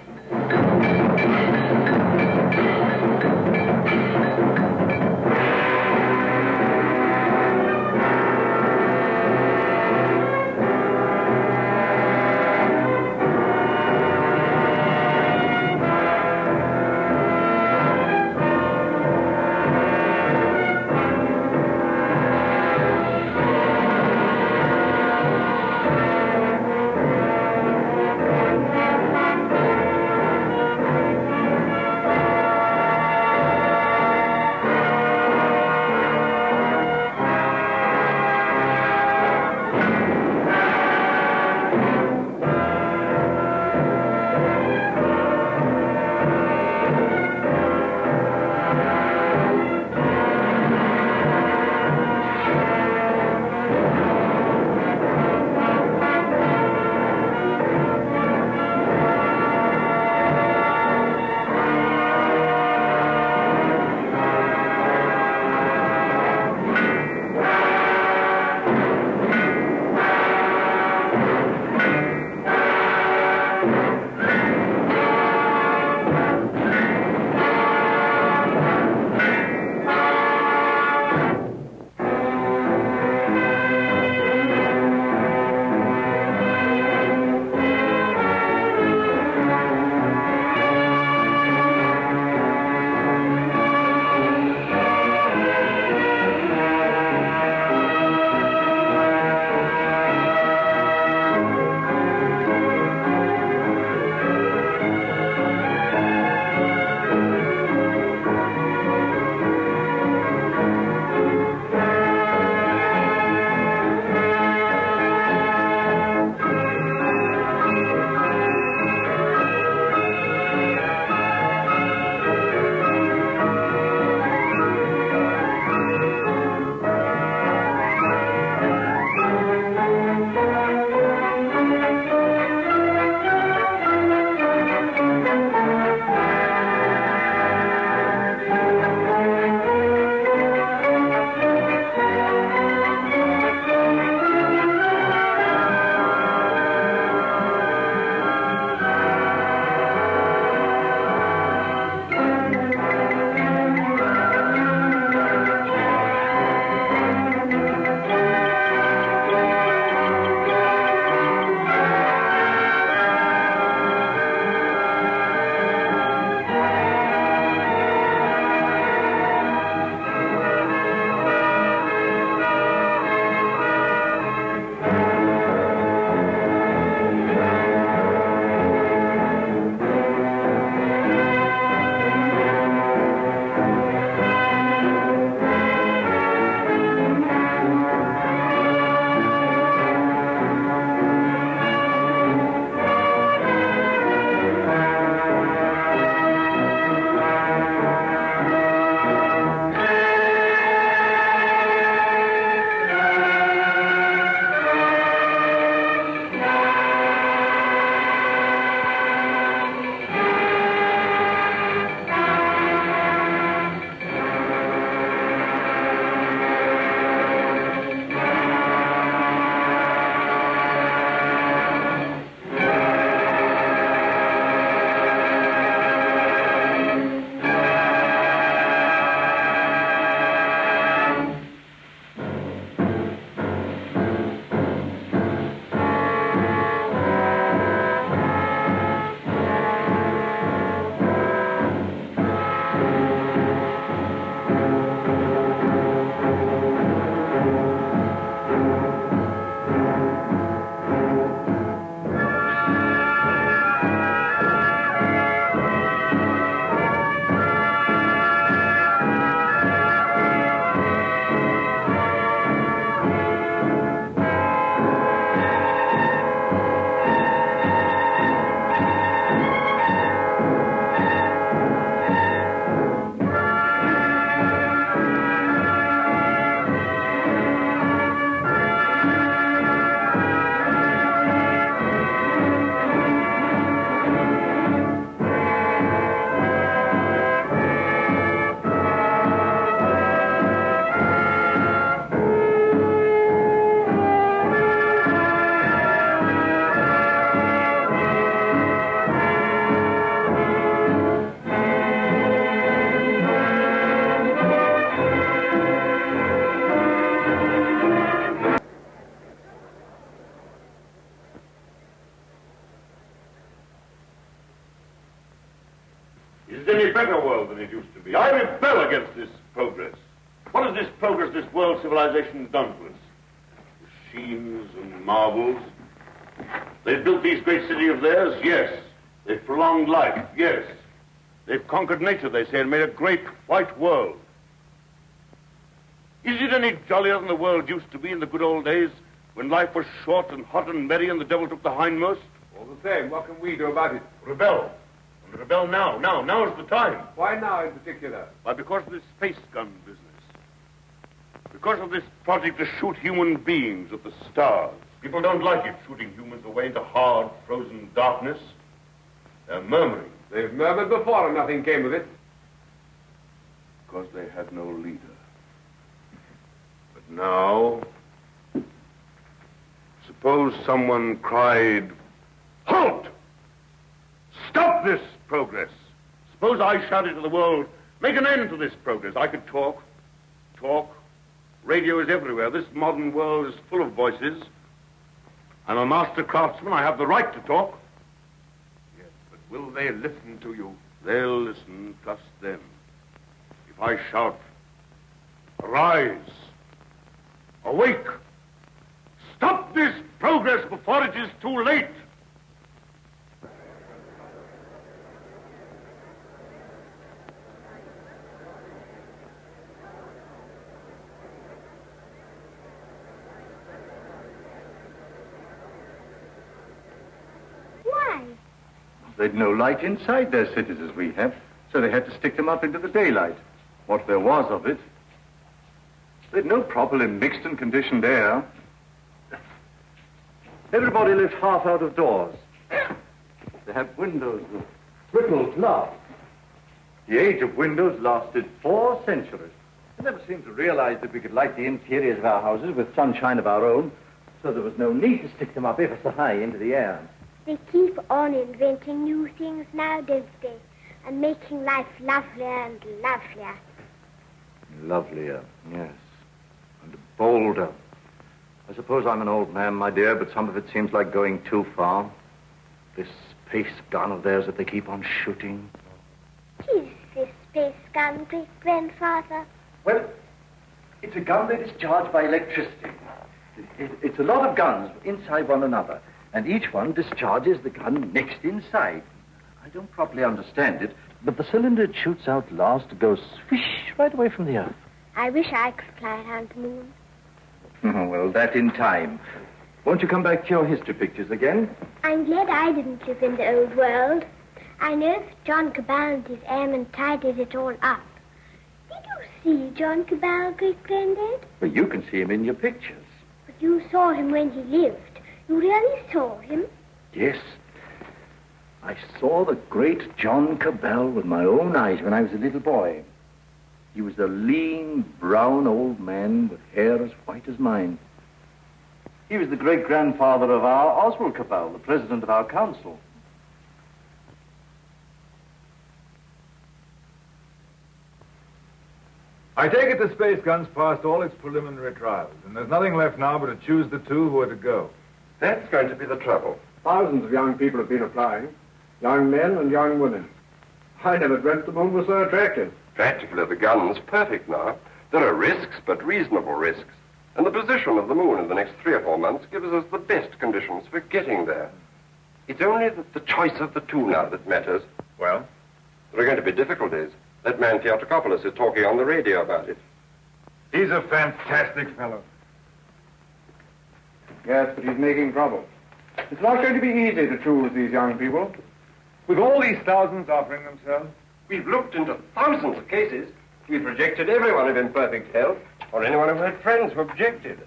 Is it any better world than it used to be? I rebel against this progress. What has this progress, this world civilization done to us? Machines and marvels. They've built these great cities of theirs, yes. They've prolonged life, yes. They've conquered nature, they say, and made a great white world. Is it any jollier than the world used to be in the good old days, when life was short and hot and merry and the devil took the hindmost? All the same, what can we do about it? Rebel. And rebel now. Now is the time. Why now in particular? Why, because of this space gun business. Because of this project to shoot human beings at the stars. People don't like it, shooting humans away into hard, frozen darkness. They're murmuring. They've murmured before and nothing came of it. Because they had no leader. But now, suppose someone cried, "Halt! Stop this progress!" Suppose I shouted to the world, "Make an end to this progress." I could talk. Radio is everywhere. This modern world is full of voices. I'm a master craftsman. I have the right to talk. Yes, but will they listen to you? They'll listen, trust them. If I shout, "Arise! Awake! Stop this progress before it is too late!" They'd no light inside their cities as we have, so they had to stick them up into the daylight. What there was of it. They'd no properly mixed and conditioned air. Everybody lived half out of doors. They had windows with brittle glass. The age of windows lasted 4 centuries. They never seemed to realize that we could light the interiors of our houses with sunshine of our own, so there was no need to stick them up ever so high into the air. They keep on inventing new things now, don't they? And making life lovelier and lovelier. Lovelier, yes. And bolder. I suppose I'm an old man, my dear, but some of it seems like going too far. This space gun of theirs that they keep on shooting. What is this space gun, great-grandfather? Well, it's a gun that is charged by electricity. It's a lot of guns inside one another. And each one discharges the gun next inside. I don't properly understand it, but the cylinder it shoots out last goes swish right away from the earth. I wish I could fly around the moon. Oh, well, that in time. Won't you come back to your history pictures again? I'm glad I didn't live in the old world. I know that John Cabal and his airmen tidied it all up. Did you see John Cabal, great-granddad? Well, you can see him in your pictures. But you saw him when he lived. You really saw him? Yes. I saw the great John Cabal with my own eyes when I was a little boy. He was a lean, brown old man with hair as white as mine. He was the great-grandfather of our Oswald Cabal, the president of our council. I take it the space gun's passed all its preliminary trials, and there's nothing left now but to choose the 2 who are to go. That's going to be the trouble. Thousands of young people have been applying. Young men and young women. I never dreamt the moon was so attractive. Practically, the gun's perfect now. There are risks, but reasonable risks. And the position of the moon in the next 3 or 4 months gives us the best conditions for getting there. It's only the choice of the 2 now that matters. Well? There are going to be difficulties. That man Theatricopoulos is talking on the radio about it. He's a fantastic fellow. Yes, but he's making trouble. It's not going to be easy to choose these young people. With all these thousands offering themselves? We've looked into thousands of cases. We've rejected everyone of imperfect health, or anyone who had friends who objected.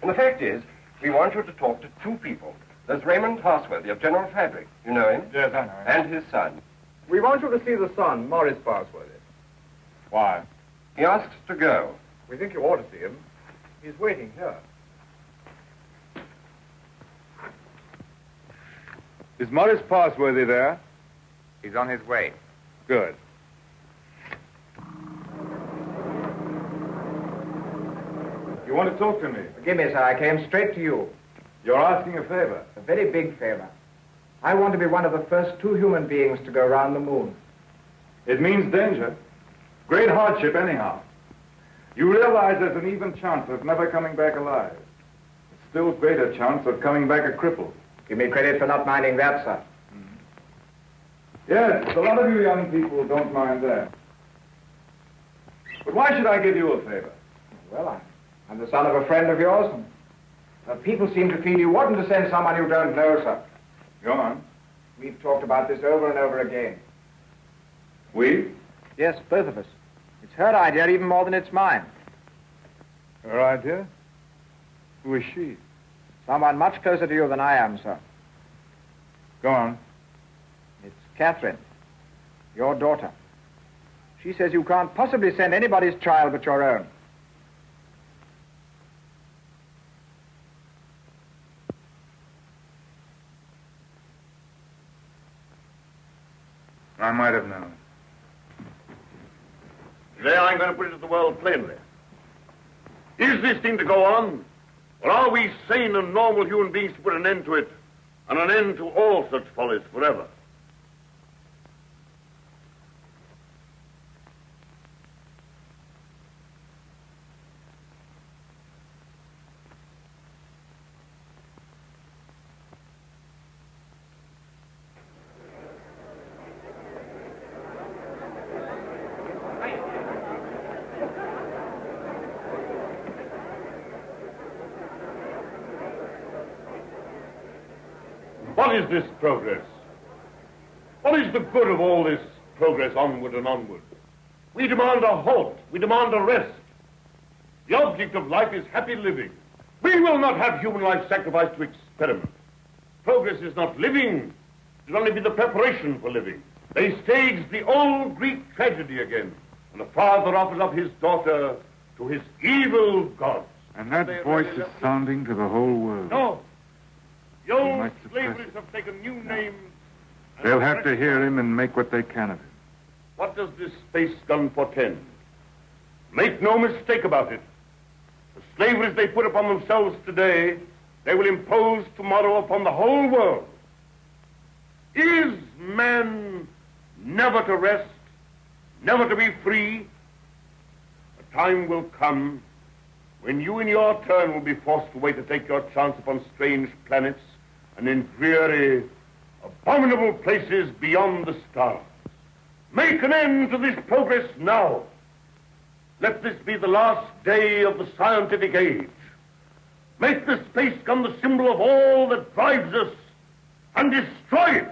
And the fact is, we want you to talk to 2 people. There's Raymond Massey of General Fabric. You know him? Yes, I know him. And his son. We want you to see the son, Morris Parsworthy. Why? He asks to go. We think you ought to see him. He's waiting here. Is Morris Parsworthy there? He's on his way. Good. You want to talk to me? Forgive me, sir. I came straight to you. You're asking a favor. A very big favor. I want to be one of the first 2 human beings to go around the moon. It means danger. Great hardship, anyhow. You realize there's an even chance of never coming back alive. A still greater chance of coming back a cripple. Give me credit for not minding that, sir. Yes, a lot of you young people don't mind that. But why should I give you a favor? Well, I'm the son of a friend of yours. And people seem to feel you oughtn't to send someone you don't know, sir. Go on. We've talked about this over and over again. We? Yes, both of us. It's her idea even more than it's mine. Her idea? Who is she? Someone much closer to you than I am, sir. Go on. It's Catherine, your daughter. She says you can't possibly send anybody's child but your own. I might have known. Today I'm going to put it to the world plainly. Is this thing to go on? Or are we sane and normal human beings to put an end to it, and an end to all such follies forever? What is this progress? What is the good of all this progress onward and onward? We demand a halt. We demand a rest. The object of life is happy living. We will not have human life sacrificed to experiment. Progress is not living. It will only be the preparation for living. They staged the old Greek tragedy again, and the father offers up his daughter to his evil gods. And that voice is sounding to the whole world. No. The He old might suppress slaveries have taken new names. They'll have to hear him and make what they can of him. What does this space gun portend? Make no mistake about it. The slaveries they put upon themselves today, they will impose tomorrow upon the whole world. Is man never to rest, never to be free? A time will come when you in your turn will be forced away to take your chance upon strange planets and in dreary, abominable places beyond the stars. Make an end to this progress now. Let this be the last day of the scientific age. Make the space gun the symbol of all that drives us, and destroy it.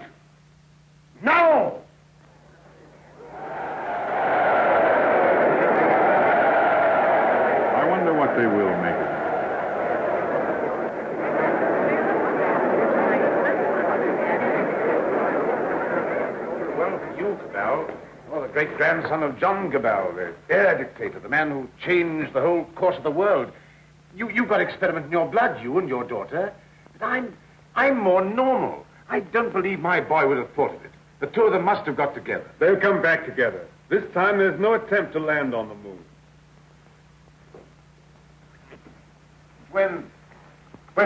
Now! I wonder what they will make of it. Well, for you, Cabal, you're the great-grandson of John Cabal, the air dictator, the man who changed the whole course of the world. You've got experiment in your blood, you and your daughter. But I'm more normal. I don't believe my boy would have thought of it. The two of them must have got together. They'll come back together. This time there's no attempt to land on the moon. When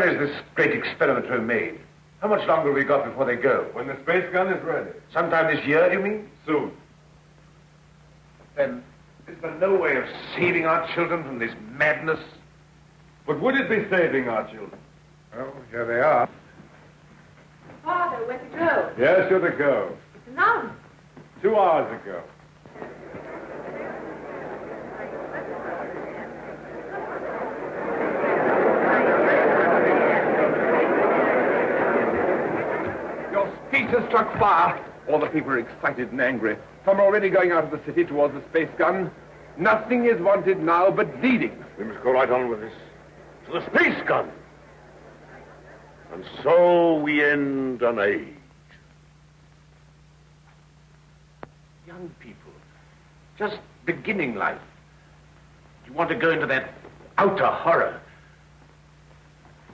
is this great experiment to be made? How much longer have we got before they go? When the space gun is ready. Sometime this year, you mean? Soon. Then is there no way of saving our children from this madness? But would it be saving our children? Oh, here they are. Father, where to go? Yes, you're to go. It's announced. 2 hours ago. Your speech has struck fire. All the people are excited and angry. Some are already going out of the city towards the space gun. Nothing is wanted now but leading. We must go right on with this. To the space gun. And so we end an age. Young people, just beginning life. You want to go into that outer horror.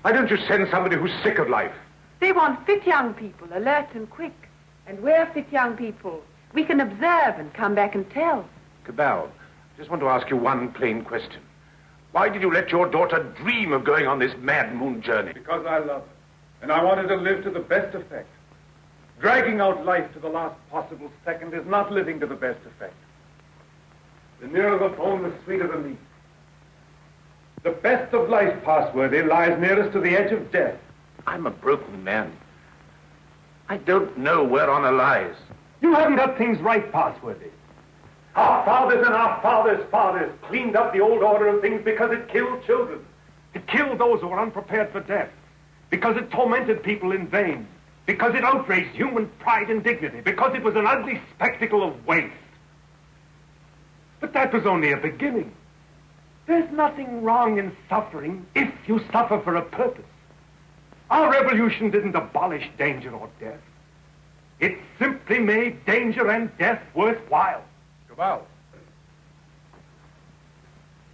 Why don't you send somebody who's sick of life? They want fit young people, alert and quick. And we're fit young people. We can observe and come back and tell. Cabal, I just want to ask you one plain question. Why did you let your daughter dream of going on this mad moon journey? Because I love her. And I wanted to live to the best effect. Dragging out life to the last possible second is not living to the best effect. The nearer the bone, the sweeter the meat. The best of life, Passworthy, lies nearest to the edge of death. I'm a broken man. I don't know where honor lies. You haven't got things right, Passworthy. Our fathers and our fathers' fathers cleaned up the old order of things because it killed children. It killed those who were unprepared for death. Because it tormented people in vain. Because it outraged human pride and dignity. Because it was an ugly spectacle of waste. But that was only a beginning. There's nothing wrong in suffering if you suffer for a purpose. Our revolution didn't abolish danger or death. It simply made danger and death worthwhile. Cabal.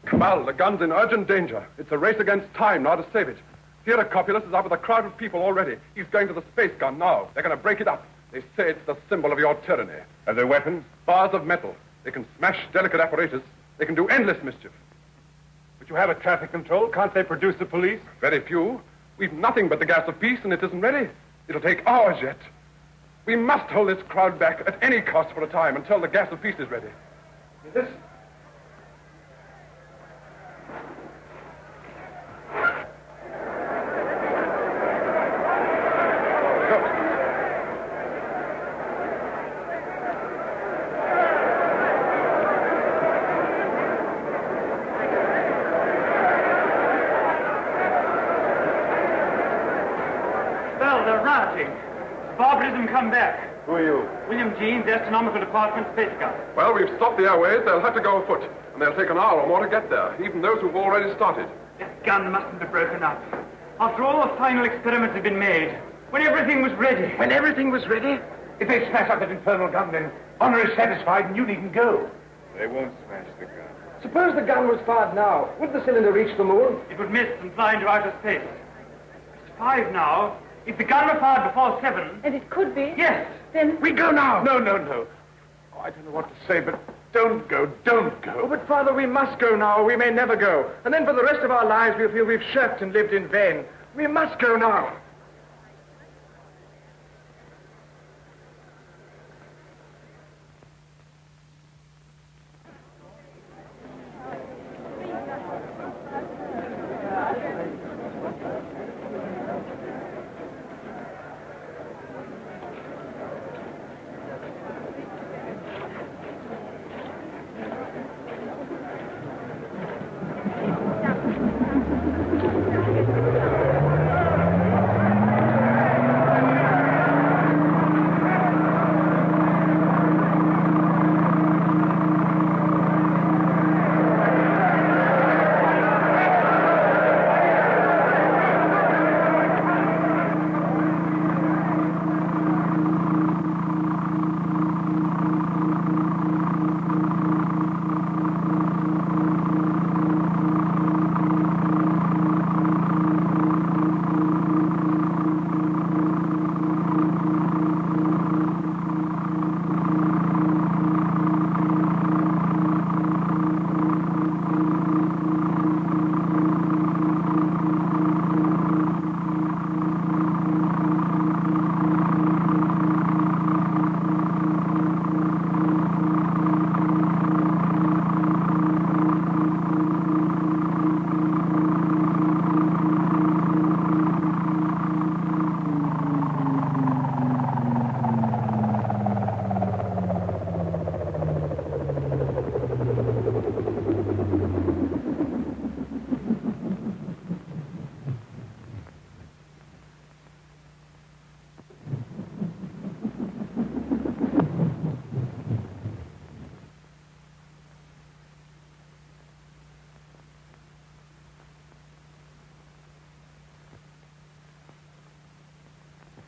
Cabal, the gun's in urgent danger. It's a race against time now to save it. Theodocopulus is up with a crowd of people already. He's going to the space gun now. They're going to break it up. They say it's the symbol of your tyranny. Are there weapons? Bars of metal. They can smash delicate apparatus. They can do endless mischief. But you have a traffic control. Can't they produce the police? Very few. We've nothing but the gas of peace, and it isn't ready. It'll take hours yet. We must hold this crowd back at any cost for a time until the gas of peace is ready. Yes. Barbarism come back. Who are you? William Jeans, Astronomical Department, Space Gun. Well, we've stopped the airways. They'll have to go afoot. And they'll take an hour or more to get there, even those who've already started. That gun mustn't have broken up. After all the final experiments had been made, when everything was ready. When everything was ready? If they smash up that infernal gun, then honor is satisfied and you needn't go. They won't smash the gun. Suppose the gun was fired now. Would the cylinder reach the moon? It would miss and fly into outer space. It's 5 now. If the gun were fired before 7... And it could be? Yes. Then... We go now. No. Oh, I don't know what to say, but don't go. Oh, but, Father, we must go now, or we may never go. And then for the rest of our lives, we'll feel we've shirked and lived in vain. We must go now.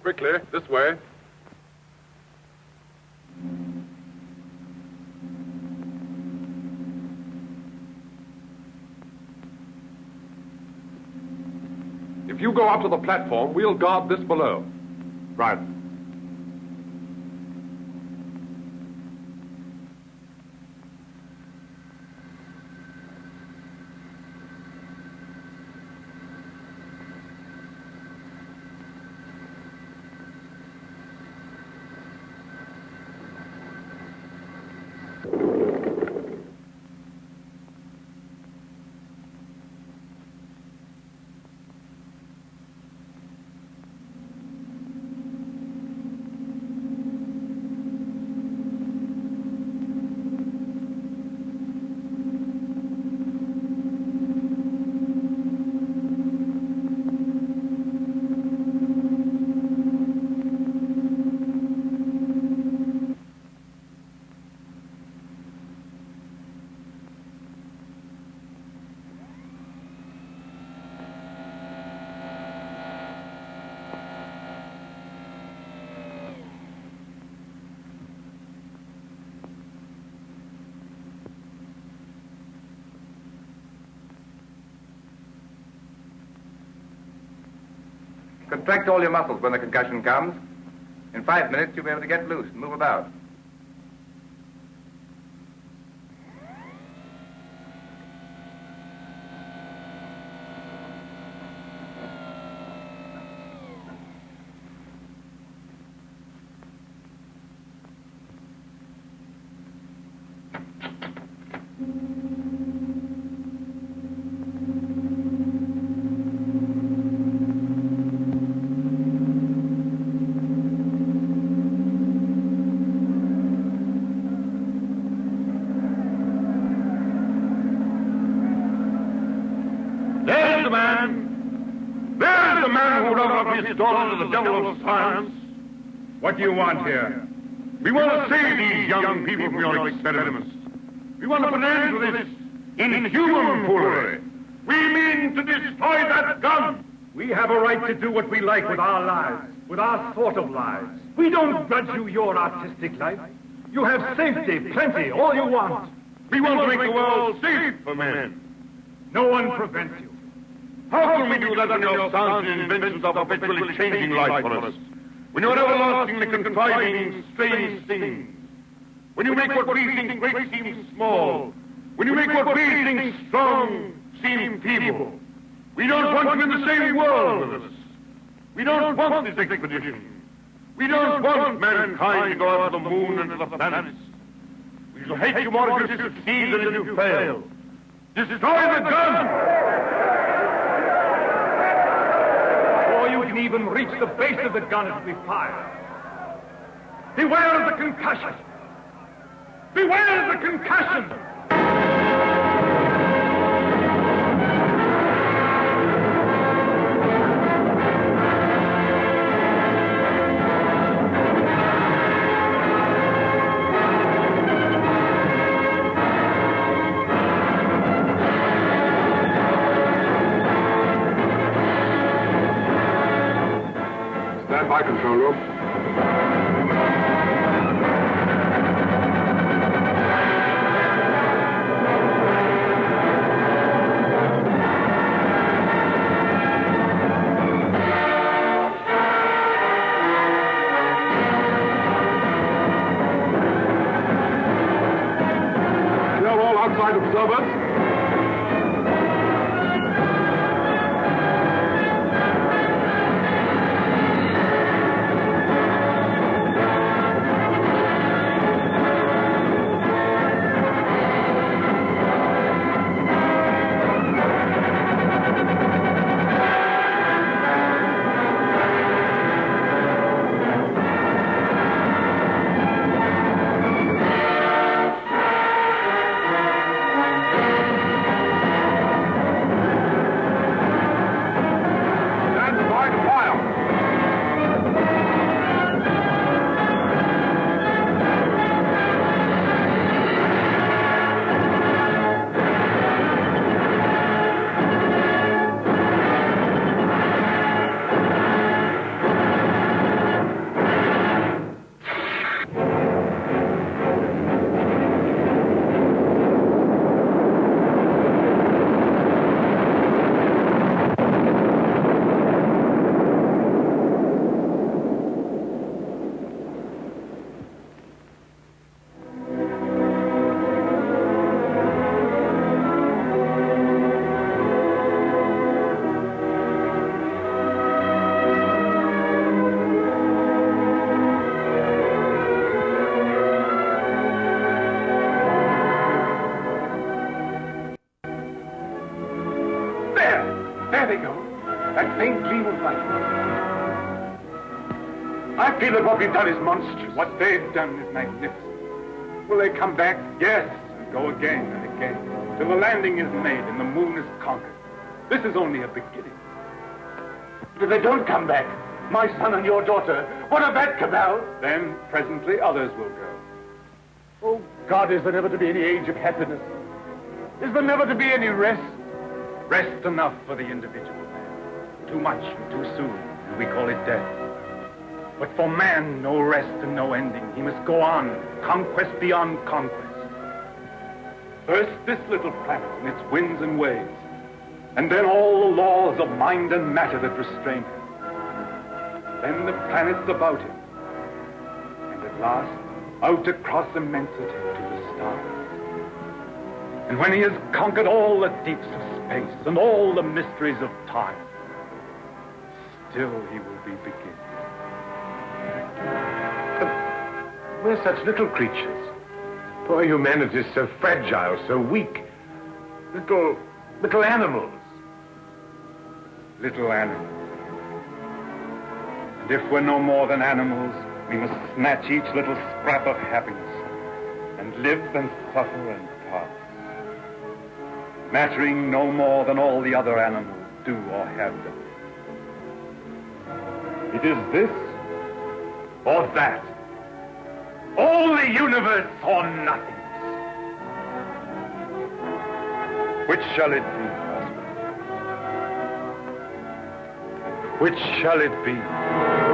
Quickly, this way. If you go up to the platform, we'll guard this below. Right. Contract all your muscles when the concussion comes. In 5 minutes, you'll be able to get loose and move about. His daughter to the devil of science. What do you want here? We want to save these young people from your experiments. We want to put an end to this inhuman foolery. We mean to destroy that gun. We have a right to do what we like with our lives, with our sort of lives. We don't grudge you your artistic life. You have safety, plenty, all you want. We want to make the world safe for men. No one prevents you. How can we do that when your science and inventions are perpetually changing life for us? When you're everlastingly contriving strange things? When you make what we think great seem small? When you make what we think strong seem feeble? We don't want you in the same world with us. We don't want this expedition. We don't want mankind to go out to the moon and to the planets. We shall hate you more if you succeed than if you fail. Destroy the gun! You can even reach the base of the gun as we fire. Beware of the concussion! Beware of the concussion! Stand by, control room. Clear all outside observers. There they go. That faint gleam of light. I feel that what we've done is monstrous. What they've done is magnificent. Will they come back? Yes, and go again and again, till the landing is made and the moon is conquered. This is only a beginning. If they don't come back, my son and your daughter, what of that, Cabal? Then, presently, others will go. Oh, God, is there never to be any age of happiness? Is there never to be any rest? Rest enough for the individual man. Too much and too soon, and we call it death. But for man, no rest and no ending. He must go on, conquest beyond conquest. First, this little planet and its winds and waves, and then all the laws of mind and matter that restrain him. then the planets about him, and at last out across immensity to the stars. And when he has conquered all the deeps of space and all the mysteries of time, still he will be beginning. We're such little creatures. Poor humanity is so fragile, so weak. Little animals. Little animals. And if we're no more than animals, we must snatch each little scrap of happiness and live and suffer and pass, mattering no more than all the other animals do or have done. It is this or that. All the universe or nothingness. Which shall it be, husband? Which shall it be?